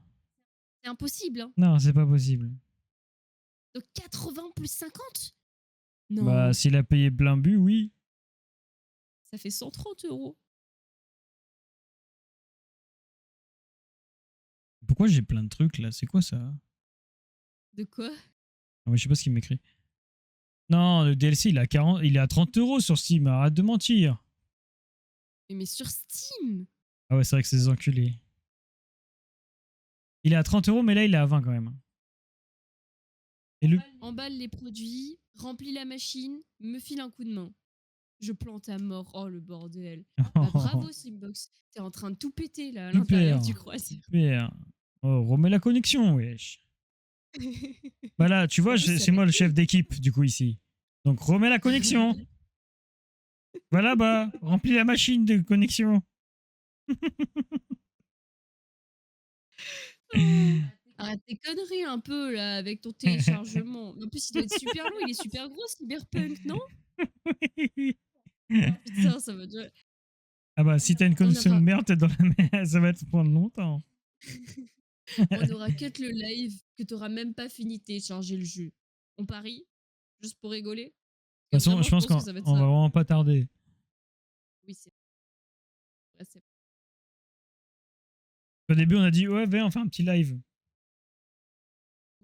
c'est impossible, hein? Non, c'est pas possible. Donc 80 plus 50? Bah, Non, s'il a payé plein but, oui. ça fait 130 €. Pourquoi j'ai plein de trucs là? C'est quoi ça? De quoi? Ah, ouais, je sais pas ce qu'il m'écrit. Non, le DLC, il est à 40, il est à 30 € sur Steam. Arrête de mentir. Mais sur Steam? Ah ouais, c'est vrai que c'est des enculés. Il est à 30 €, mais là, il est à 20 quand même. Et le... Emballe les produits, remplis la machine, me file un coup de main. Je plante à mort. Oh le bordel. Bah, bravo Simbox. T'es en train de tout péter là à l'intérieur Super. du croisière. Super. Oh, remets la connexion, wesh. Bah là, tu vois, En plus, c'est moi le chef d'équipe, du coup, ici. Donc, remets la connexion. Va là-bas, remplis la machine de connexion. Arrête tes conneries un peu là avec ton téléchargement. En plus, il doit être super long, il est super gros, Cyberpunk, non? Putain, ça va durer. Ah bah, si t'as une On connexion de aura, merde, t'es dans la merde, ça va te prendre longtemps. on aura cut le live que t'auras même pas fini de télécharger le jeu. On parie? Juste pour rigoler? De Parce toute que façon, vraiment, je je pense pense qu'on que ça va être va ça. vraiment pas tarder. Oui, c'est vrai, c'est Au début, on a dit, ouais, viens, on fait un petit live.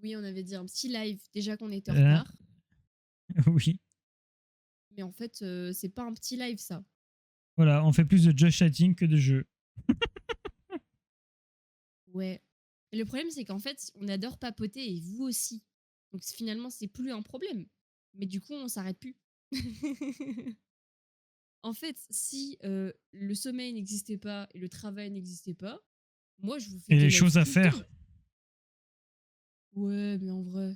oui, on avait dit un petit live, déjà qu'on était en Hein retard, Oui. mais en fait, c'est pas un petit live, ça. Voilà, on fait plus de just chatting que de jeux. Ouais. Et le problème, c'est qu'en fait, on adore papoter et vous aussi. Donc finalement, c'est plus un problème. Mais du coup, on s'arrête plus. En fait, si le sommeil n'existait pas et le travail n'existait pas, moi, je vous fais Et des les lives choses à tout le temps. faire. Ouais, mais en vrai,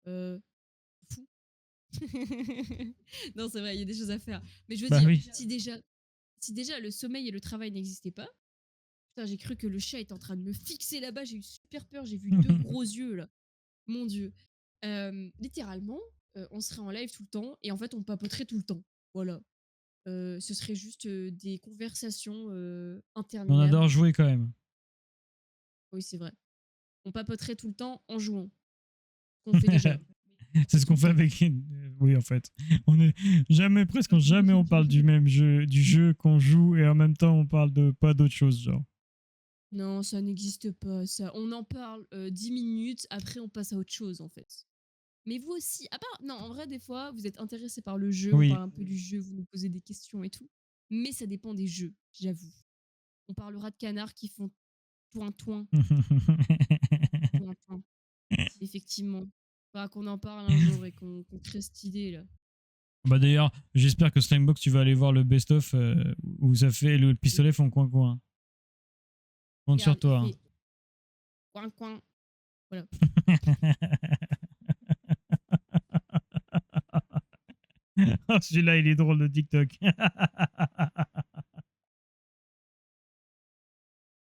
euh, fou. Non, c'est vrai, il y a des choses à faire. Mais je veux Bah dire, oui. si déjà le sommeil et le travail n'existaient pas, putain, j'ai cru que le chat était en train de me fixer là-bas. J'ai eu super peur. J'ai vu deux gros yeux là. Mon Dieu. Littéralement, on serait en live tout le temps et en fait, on papoterait tout le temps. Voilà. Ce serait juste des conversations On adore interminables. jouer quand même. Oui, c'est vrai. On papoterait tout le temps en jouant. Qu'on fait déjà. C'est Mais ce tout qu'on le fait temps. avec. Oui, en fait. On est jamais, presque jamais, on parle du même jeu, du jeu qu'on joue et en même temps, on parle de pas d'autre chose, genre. Non, ça n'existe pas. Ça, on en parle 10 minutes, après on passe à autre chose en fait. Mais vous aussi, à part, non, en vrai, des fois, vous êtes intéressé par le jeu, on Oui. parle un peu du jeu, vous nous posez des questions et tout. Mais ça dépend des jeux, j'avoue. On parlera de canards qui font toin-toin, toin-toin. Effectivement. Faudra qu'on en parle un jour et qu'on crée cette idée là. Bah d'ailleurs, j'espère que Slimebox, tu vas aller voir le best-of où ça fait le pistolet font coin-coin. Compte sur Regarde, il toi. fait coin-coin. Voilà. Oh, celui-là, il est drôle de TikTok.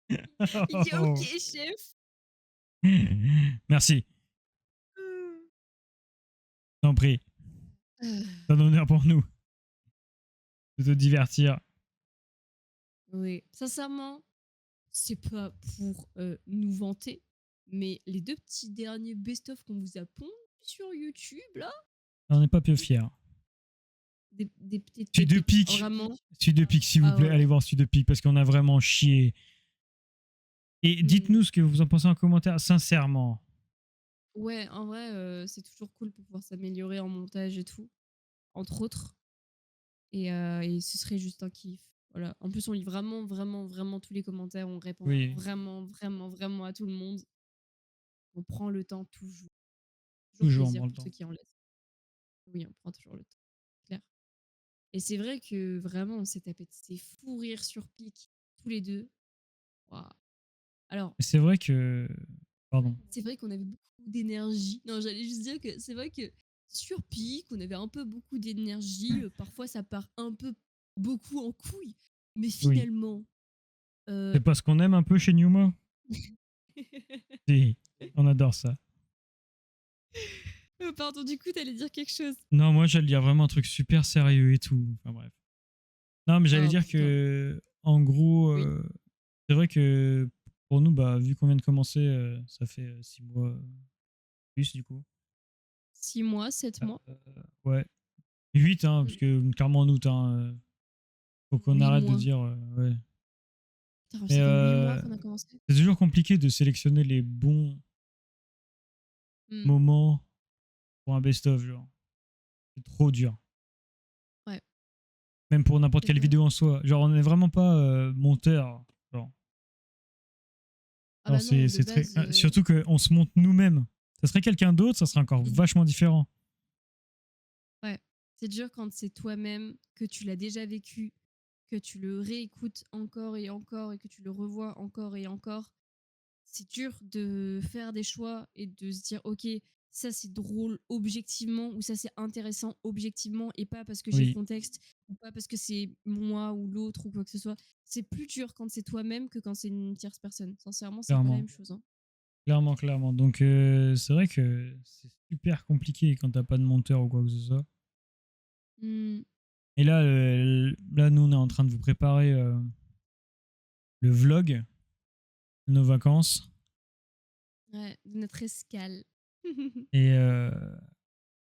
Il dit ok, chef. Merci, t'en prie. C'est un honneur pour nous de te divertir. Oui, sincèrement, c'est pas pour nous vanter, mais les deux petits derniers best-of qu'on vous a pondus sur YouTube, là, On n'est pas peu fiers. des petites Celui de pépites, pique. vraiment. Celui de pique, s'il vous Ah plaît. ouais, Allez ouais. voir celui de pique parce qu'on a vraiment chié. Et Hmm. dites-nous ce que vous en pensez en commentaire, sincèrement. Ouais, en vrai, c'est toujours cool pour pouvoir s'améliorer en montage et tout, entre autres. Et ce serait juste un kiff. Voilà. En plus, on lit vraiment, vraiment, vraiment tous les commentaires. On répond Oui, vraiment, vraiment, vraiment à tout le monde. On prend le temps toujours. Toujours toujours plaisir dans le pour ceux temps. qui en laissent. Oui, on prend toujours le temps. Clair. Et c'est vrai que vraiment, on s'est tapé de ces fous rires sur pic, tous les deux. Waouh. Alors, C'est vrai que. Pardon. c'est vrai qu'on avait beaucoup d'énergie. Non, j'allais juste dire que c'est vrai que sur pic, on avait un peu beaucoup d'énergie. Parfois, ça part un peu beaucoup en couille. Mais Oui. finalement, euh, C'est pas ce qu'on aime un peu chez Numa. Si, on adore ça. Pardon, du coup, t'allais dire quelque chose. Non, moi, j'allais dire vraiment un truc super sérieux et tout. Enfin bref. Non, mais j'allais Oh dire putain. que, en gros, Oui. c'est vrai que pour nous, bah, vu qu'on vient de commencer, ça fait 6 mois plus du coup. 6 mois, 7 mois. Ouais. 8, hein, parce Mm. que clairement en août, hein, faut qu'on 8 arrête de mois. dire. Ouais. Putain, Mais ça fait 8 mois qu'on a commencé. c'est toujours compliqué de sélectionner les bons Mm. moments pour un best-of, genre. C'est trop dur. Ouais, Même pour n'importe c'est quelle vrai. vidéo en soi. Genre, on n'est vraiment pas monteur. Genre, Ah bah non, de c'est très. base. Surtout qu'on se monte nous-mêmes. Ça serait quelqu'un d'autre, ça serait encore Mm. vachement différent. Ouais. C'est dur quand c'est toi-même, que tu l'as déjà vécu, que tu le réécoutes encore et encore et que tu le revois encore et encore. C'est dur de faire des choix et de se dire, ok, ça c'est drôle objectivement ou ça c'est intéressant objectivement et pas parce que j'ai le Oui, contexte ou pas parce que c'est moi ou l'autre ou quoi que ce soit. C'est plus dur quand c'est toi-même que quand c'est une tierce personne. Sincèrement, c'est pas la clairement. même chose. Hein. Clairement, clairement. Donc, c'est vrai que c'est super compliqué quand t'as pas de monteur ou quoi que ce soit. Hmm, Et là, nous, on est en train de vous préparer le vlog de nos vacances. ouais, de notre escale. Et,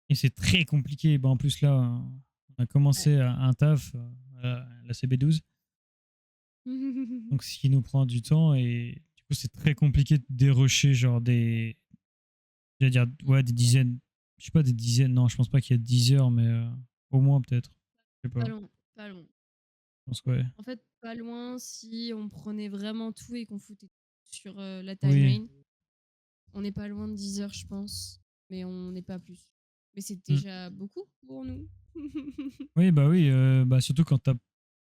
et c'est très compliqué. Bah, en plus, là, on a Ouais. commencé un taf. la CB12. Donc, ce qui nous prend du temps et du coup, c'est très compliqué de dérocher genre j'allais dire, ouais, des dizaines, je sais pas, des dizaines, non, je pense pas qu'il y ait 10 heures, mais au moins peut-être. Je sais pas, Pas je loin, pas loin. pense que ouais. En fait, pas loin si on prenait vraiment tout et qu'on foutait tout sur la Oui. timeline. On n'est pas loin de 10 heures, je pense, mais on n'est pas plus. Mais c'est Mm. déjà beaucoup pour nous. Oui, bah, surtout quand t'as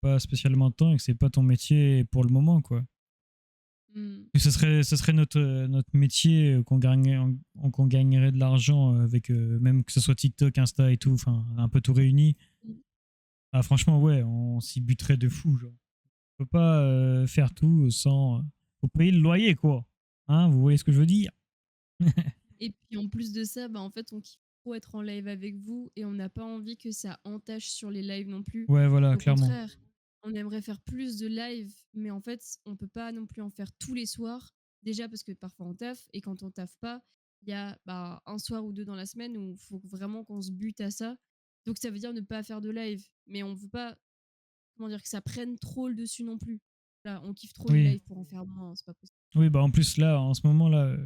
pas spécialement de temps et que c'est pas ton métier pour le moment, quoi. Hmm. Et ce serait notre métier qu'on gagnerait de l'argent avec, même que ce soit TikTok, Insta et tout, enfin, un peu tout réuni. Ah, franchement, ouais, on s'y buterait de fou, genre. On peut pas faire tout sans. Faut payer le loyer, quoi. Hein, vous voyez ce que je veux dire? Et puis en plus de ça, bah, en fait, on kiffe trop être en live avec vous et on n'a pas envie que ça entache sur les lives non plus. Ouais, voilà, Au clairement. contraire, on aimerait faire plus de lives, mais en fait, on peut pas non plus en faire tous les soirs. Déjà parce que parfois on taffe et quand on taffe pas, il y a bah, un soir ou deux dans la semaine où il faut vraiment qu'on se bute à ça. Donc ça veut dire ne pas faire de live, mais on veut pas, comment dire, que ça prenne trop le dessus non plus. Là, on kiffe trop les Oui. lives pour en faire moins, c'est pas possible. Oui, bah en plus, là, en ce moment, là,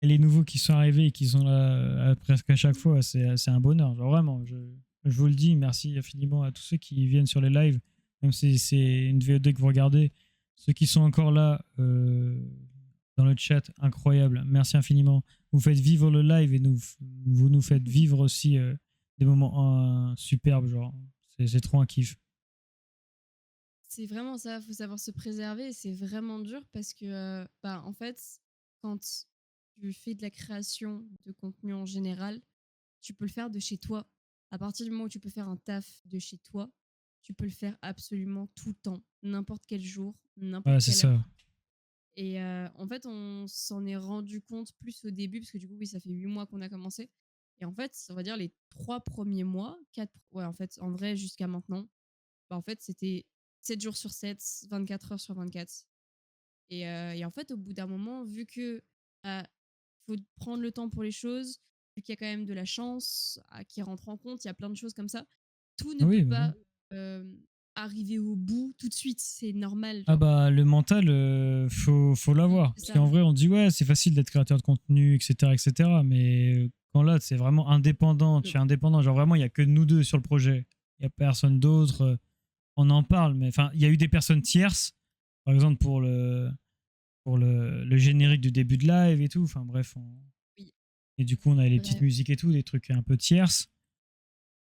les nouveaux qui sont arrivés et qui sont là presque à chaque fois, c'est un bonheur. Genre vraiment, je vous le dis, merci infiniment à tous ceux qui viennent sur les lives, même si c'est une VOD que vous regardez. Ceux qui sont encore là dans le chat, incroyable. Merci infiniment. Vous faites vivre le live et vous nous faites vivre aussi des moments superbes. Genre, c'est trop un kiff. C'est vraiment ça, faut savoir se préserver et c'est vraiment dur parce que, bah, en fait, quand tu fais de la création de contenu en général, tu peux le faire de chez toi. À partir du moment où tu peux faire un taf de chez toi, tu peux le faire absolument tout le temps, n'importe quel jour, Ouais, n'importe c'est quelle ça. heure. Et en fait, on s'en est rendu compte plus au début parce que du coup, oui, ça fait 8 mois qu'on a commencé. Et en fait, on va dire les 3 premiers mois, 4, ouais, en fait, en vrai, jusqu'à maintenant, bah, en fait, c'était 7 jours sur 7, 24 heures sur 24. Et en fait, au bout d'un moment, vu que faut prendre le temps pour les choses, vu qu'il y a quand même de la chance qui rentre en compte, il y a plein de choses comme ça, tout ne peut Oui, bah oui. pas euh, arriver au bout tout de suite. C'est normal, Ah genre. bah le mental, faut l'avoir. C'est Parce ça. qu'en vrai, on dit ouais, c'est facile d'être créateur de contenu, etc., etc. Mais quand là, c'est vraiment indépendant, tu Non. es indépendant. Genre vraiment, il y a que nous deux sur le projet. Il y a personne d'autre. On en parle, mais enfin, il y a eu des personnes tierces, par exemple pour le générique du début de live et tout. Enfin bref, Oui, et du coup, on a les petites bref. musiques et tout, des trucs un peu tierces.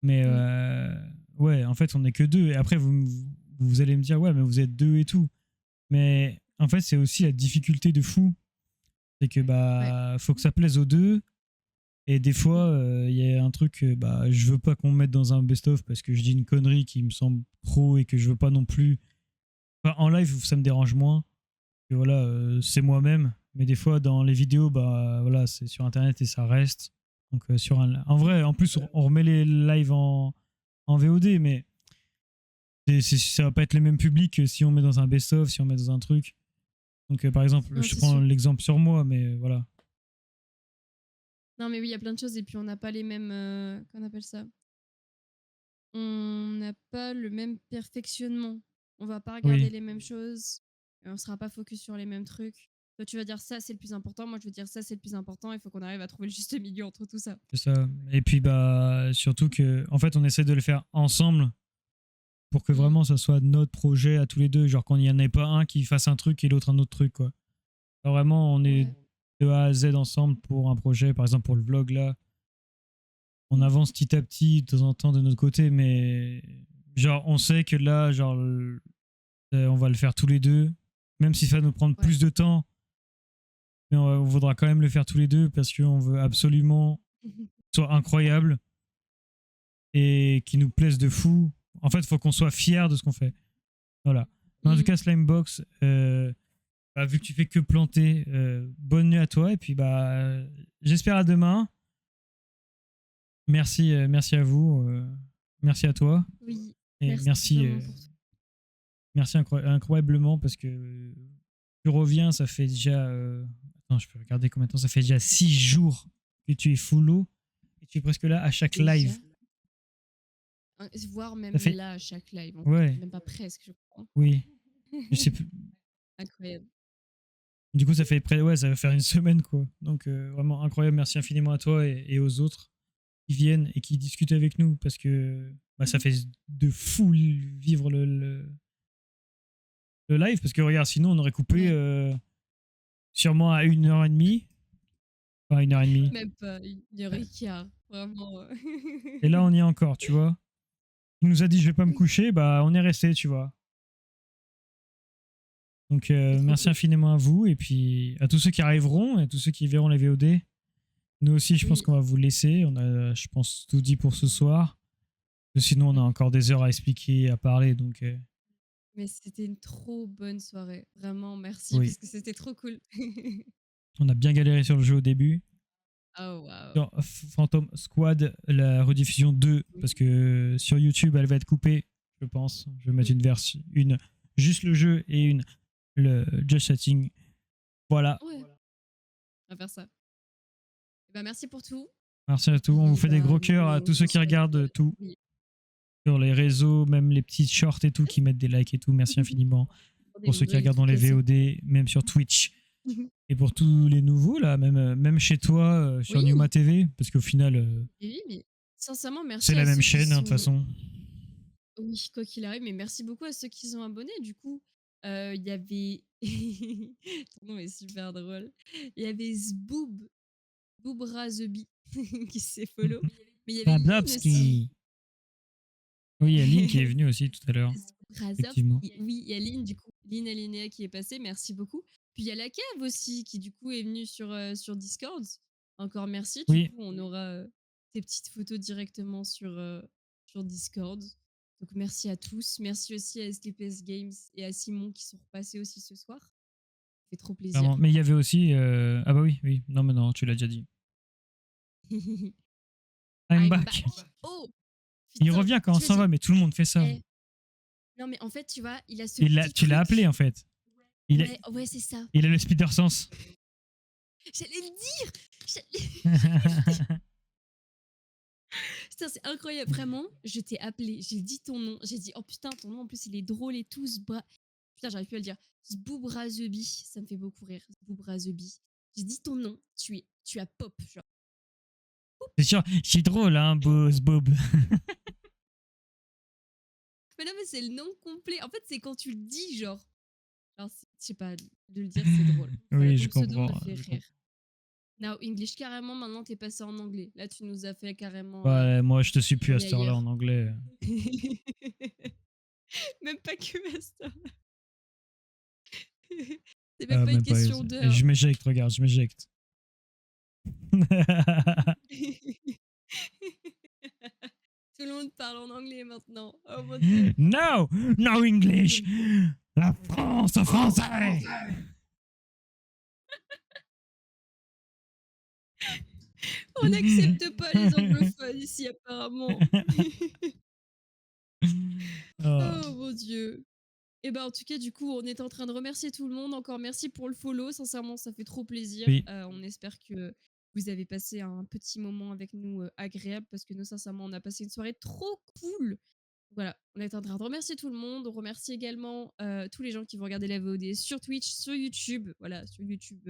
Mais Mm. ouais, en fait, on n'est que deux. Et après, vous allez me dire ouais, mais vous êtes deux et tout. Mais en fait, c'est aussi la difficulté de fou. C'est que Ouais. bah faut que ça plaise aux deux. Et des Mm. fois, il y a un truc, bah je veux pas qu'on me mette dans un best-of parce que je dis une connerie qui me semble trop et que je veux pas non plus. Enfin, en live, ça me dérange moins. Et voilà, c'est moi-même. Mais des fois, dans les vidéos, bah voilà, c'est sur internet et ça reste. Donc en vrai, en plus, on remet les lives en VOD, mais ça va pas être les mêmes publics que si on met dans un best-of, si on met dans un truc. Donc, par exemple, Non, je c'est prends sûr. l'exemple sur moi, mais voilà. Non, mais oui, il y a plein de choses et puis on n'a pas les mêmes. Qu'on appelle ça? On n'a pas le même perfectionnement. On va pas regarder Oui, les mêmes choses. On sera pas focus sur les mêmes trucs. Toi, tu vas dire ça, c'est le plus important. Moi, je vais dire ça, c'est le plus important. Il faut qu'on arrive à trouver le juste milieu entre tout ça. c'est ça. Et puis, bah, surtout que, en fait, on essaie de le faire ensemble pour que Mm. vraiment ça soit notre projet à tous les deux. Genre, quand il n'y en ait pas un qui fasse un truc et l'autre un autre truc, quoi. Alors, vraiment, on est Ouais. de A à Z ensemble pour un projet. Par exemple, pour le vlog, là, on avance petit à petit, de temps en temps, de notre côté, mais genre, on sait que là, genre, on va le faire tous les deux. Même si ça va nous prendre Ouais. plus de temps, mais on voudra quand même le faire tous les deux parce qu'on veut absolument que ce soit incroyable et qui nous plaise de fou. En fait, il faut qu'on soit fier de ce qu'on fait. Voilà. Mais en tout Mm. cas, Slimebox, bah, vu que tu fais que planter, bonne nuit à toi. Et puis, bah, j'espère à demain. Merci, merci à vous. Merci à toi. Oui. Et Merci merci, vraiment pour tout. merci incroyablement parce que tu reviens, ça fait déjà. Attends, je peux regarder combien de temps. Ça fait déjà 6 jours que tu es full et tu es presque là à chaque Déjà. live. voire même Ça fait. là, à chaque live, en fait. Ouais, Même pas presque, je crois. oui. Je sais plus. Incroyable. Du coup, ça fait ouais, ça va faire une semaine, quoi. Donc, vraiment incroyable. Merci infiniment à toi et aux autres qui viennent et qui discutent avec nous parce que bah, ça Mhm. fait de fou vivre le live. Parce que regarde, sinon, on aurait coupé Ouais, sûrement à 1h30. Enfin, 1h30. même pas une heure et quart, vraiment. Et là, on y est encore, tu vois. Il nous a dit, je vais pas me coucher. Bah, on est resté, tu vois. Donc, C'est trop merci cool. infiniment à vous et puis à tous ceux qui arriveront et à tous ceux qui verront les VOD. Nous aussi, je pense Oui, qu'on va vous laisser. On a, je pense, tout dit pour ce soir. Sinon, on a mm. encore des heures à expliquer, à parler. Donc, Mais c'était une trop bonne soirée. Vraiment, merci, oui, parce que c'était trop cool. on a bien galéré sur le jeu au début. Oh, waouh. Sur Phantom Squad, la rediffusion 2, Oui. parce que sur YouTube, elle va être coupée, je pense. Je vais mettre Mm. une version, une juste le jeu et une le just chatting. Voilà. Ouais, on va faire ça. Eh ben, merci pour tout. Merci Et à tous. On vous puis, fait des bah, gros cœurs à tous on ceux se qui revoit. regardent tout Oui. sur les réseaux, même les petits shorts et tout, qui mettent des likes et tout. Merci infiniment Pour des pour ceux qui regardent dans les notifications. VOD, même sur Twitch. Et pour tous les nouveaux, là, même chez toi, sur Oui, Numa TV, parce qu'au final, et oui, mais sincèrement, c'est merci la à même ceux qui chaîne, hein, de toute sont. façon. Oui, quoi qu'il arrive, mais merci beaucoup à ceux qui sont abonnés. Du coup, il y avait. Ton nom est super drôle. Il y avait Zboob, Boobra the Bee, qui s'est follow. Mais il y avait Lynn aussi. Pablowski. Oui, il y a Lynn qui est venue aussi tout à l'heure, effectivement. Oui, il y a Lynn, du coup. Lynn Alinéa qui est passée, merci beaucoup. Puis il y a la cave aussi, qui du coup est venue sur Discord. Encore merci. Du Oui, coup, on aura tes petites photos directement sur Discord. Donc merci à tous. Merci aussi à STPS Games et à Simon qui sont repassés aussi ce soir. Ça fait trop plaisir. vraiment. Mais il y avait aussi. Ah bah oui, oui. Non, mais non, tu l'as déjà dit. I'm I'm back. back. Oh, Il putain, revient quand on s'en t'imagines. va, mais tout le monde fait ça. Eh, non, mais en fait, tu vois, il a ce petit Tu l'as appelé truc. en fait. Il a, Ouais, ouais, c'est ça. il a le speeder sens. J'allais le dire. Putain, c'est incroyable, vraiment. Je t'ai appelé, j'ai dit ton nom, j'ai dit oh putain, ton nom en plus il est drôle et tout. Putain, j'arrive plus à le dire. Zboobrazebi, ça me fait beaucoup rire. Zboobrazebi. J'ai dit ton nom, tu as pop. Genre. C'est sûr, c'est drôle, hein, Boss Bob. Mais non, mais c'est le nom complet. En fait, c'est quand tu le dis, genre. Alors, je sais pas, de le dire, c'est drôle. Voilà, Oui, je ton pseudo comprends. me fait rire. Now English, carrément, maintenant t'es passé en anglais. Là, tu nous as fait carrément Ouais, moi, je te suis plus à aller cette heure-là ailleurs. en anglais. Même pas que Master. C'est même pas une Même pas. question Je d'heure. m'éjecte, regarde, je m'éjecte. Tout le monde parle en anglais maintenant. Oh mon dieu. No, no English. La France en français. On n'accepte pas les anglophones ici apparemment. Oh, Oh mon dieu. Et ben en tout cas du coup on est en train de remercier tout le monde. Encore merci pour le follow. Sincèrement ça fait trop plaisir. oui, On espère que vous avez passé un petit moment avec nous agréable parce que nous sincèrement on a passé une soirée trop cool. Voilà, on est en train de remercier tout le monde. On remercie également tous les gens qui vont regarder la VOD sur Twitch, sur YouTube. Voilà, sur YouTube.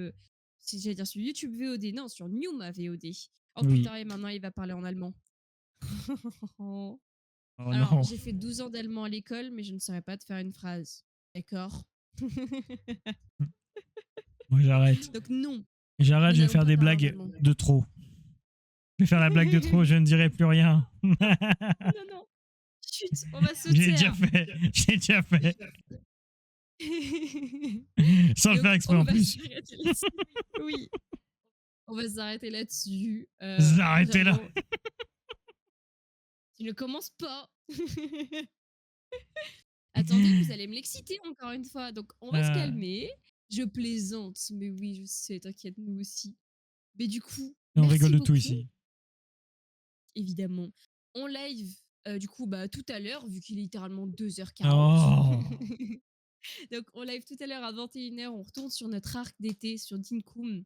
Si j'allais dire sur YouTube VOD, non, sur Newma VOD. Oh oui. putain, et maintenant il va parler en allemand. Oh Alors, non. j'ai fait 12 ans d'allemand à l'école, mais je ne saurais pas te faire une phrase. D'accord. Moi, j'arrête. Donc non, J'arrête, nous je vais n'allons faire pas des parler en blagues allemand. de trop. Je vais faire la blague de trop, je ne dirai plus rien. Non, non. Chut, on va se J'ai déjà taire. fait. J'ai déjà fait. Sans le Donc, faire exprès on en va plus. s'arrêter là-dessus. Oui, on va s'arrêter là-dessus. Arrêtez là. Vraiment, tu ne commences pas. Attendez, vous allez me l'exciter encore une fois. Donc, on va se Euh, calmer. Je plaisante, mais oui, je sais, t'inquiète, nous aussi. Mais du coup, on rigole merci de tout beaucoup, ici. évidemment. On live, du coup, bah, tout à l'heure, vu qu'il est littéralement 2h40. Oh. Donc, on live tout à l'heure à 21h. On retourne sur notre arc d'été sur Dinkum.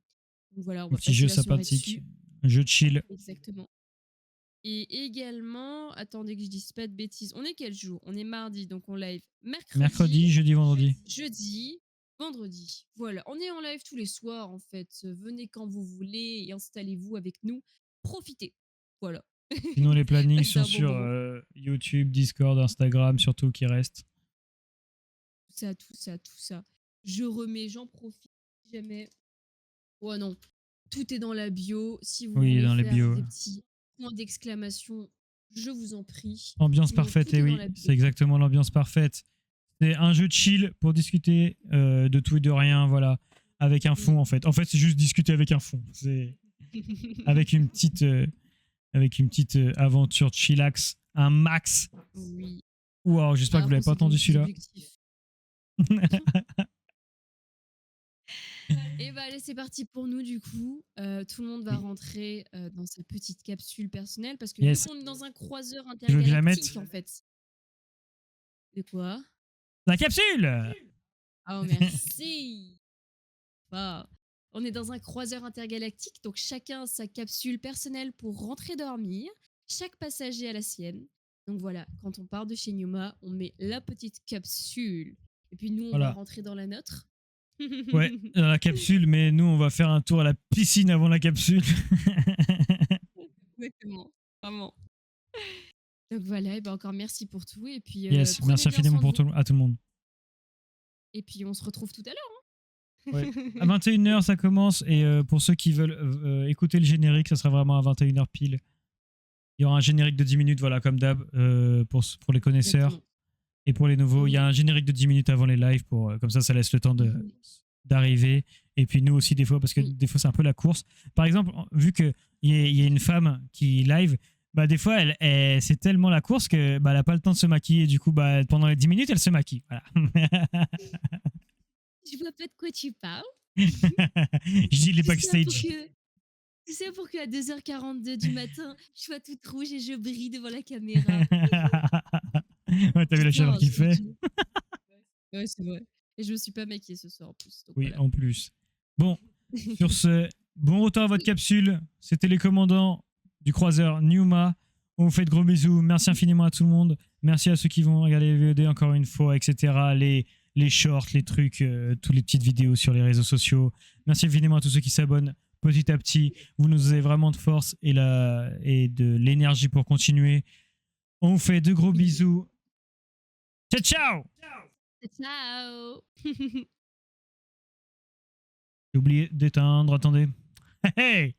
Donc voilà, on Un va petit passer jeu la soirée sympathique. dessus. Un jeu de chill. Exactement. Et également, attendez que je dise pas de bêtises. On est quel jour? On est mardi, donc on live Mercredi, jeudi, vendredi. jeudi, vendredi. Voilà, on est en live tous les soirs en fait. Venez quand vous voulez et installez-vous avec nous. Profitez. Voilà. Sinon, les plannings Passez sont un bon sur moment. YouTube, Discord, Instagram, surtout qui restent. Tout ça, tout ça, tout ça. Je remets, j'en profite si jamais. Ouais, non. Tout est dans la bio. Si vous Oui, voulez dans les faire bios. des petits points d'exclamation, je vous en prie. Ambiance Sinon, parfaite, tout et est dans oui, la c'est bio. exactement l'ambiance parfaite. C'est un jeu de chill pour discuter de tout et de rien, voilà, avec un fond en fait. En fait, c'est juste discuter avec un fond. C'est avec une petite aventure chillax, un max. Oui. Wow, j'espère que vous Après, l'avez pas c'est pas entendu mon petit celui-là. objectif. Et bah allez, c'est parti pour nous du coup. Tout le monde va Oui. rentrer dans sa petite capsule personnelle parce que vu Yes. qu'on est dans un croiseur Je veux que je la mette. intergalactique en fait. De quoi? La capsule. Oh merci. Wow. On est dans un croiseur intergalactique, donc chacun a sa capsule personnelle pour rentrer dormir. Chaque passager a la sienne. Donc voilà, quand on part de chez Numa, on met la petite capsule. Et puis nous, on va Voilà. rentrer dans la nôtre. Ouais, dans la capsule, mais nous, on va faire un tour à la piscine avant la capsule. Exactement. Vraiment. Donc voilà, et ben encore merci pour tout. Et puis Yes, prenez merci bien infiniment soin de vous. à tout le monde. Et puis on se retrouve tout à l'heure. Ouais. Hein. À 21h, ça commence. Et pour ceux qui veulent écouter le générique, ça sera vraiment à 21h pile. Il y aura un générique de 10 minutes, voilà, comme d'hab, pour les connaisseurs. Exactement. Et pour les nouveaux, il y a Mhm. un générique de 10 minutes avant les lives. Comme ça laisse le temps Mhm. d'arriver. Et puis nous aussi, des fois, parce que Oui. des fois, c'est un peu la course. Par exemple, vu qu'il y a une femme qui live, bah, des fois, c'est tellement la course que bah, elle n'a pas le temps de se maquiller. Du coup, bah, pendant les 10 minutes, elle se maquille. Voilà. Je vois pas de quoi tu parles. Je dis les Tout ça pour backstage. que Tout ça pour qu'à 2h42 du matin, je sois toute rouge et je brille devant la caméra. Ouais, t'as vu la chaleur Putain, qu'il c'est fait? dur. Ouais, c'est vrai. Et je me suis pas maquillée ce soir en plus. Donc Oui, voilà. en plus. Bon, sur ce, bon retour à votre capsule. C'était les commandants du croiseur Numa. On vous fait de gros bisous. Merci infiniment à tout le monde. Merci à ceux qui vont regarder les VOD encore une fois, etc. Les shorts, les trucs, toutes les petites vidéos sur les réseaux sociaux. Merci infiniment à tous ceux qui s'abonnent petit à petit. Vous nous avez vraiment de force et de l'énergie pour continuer. On vous fait de gros bisous. Ciao, ciao! Ciao. J'ai oublié d'éteindre, attendez. Hey, hey!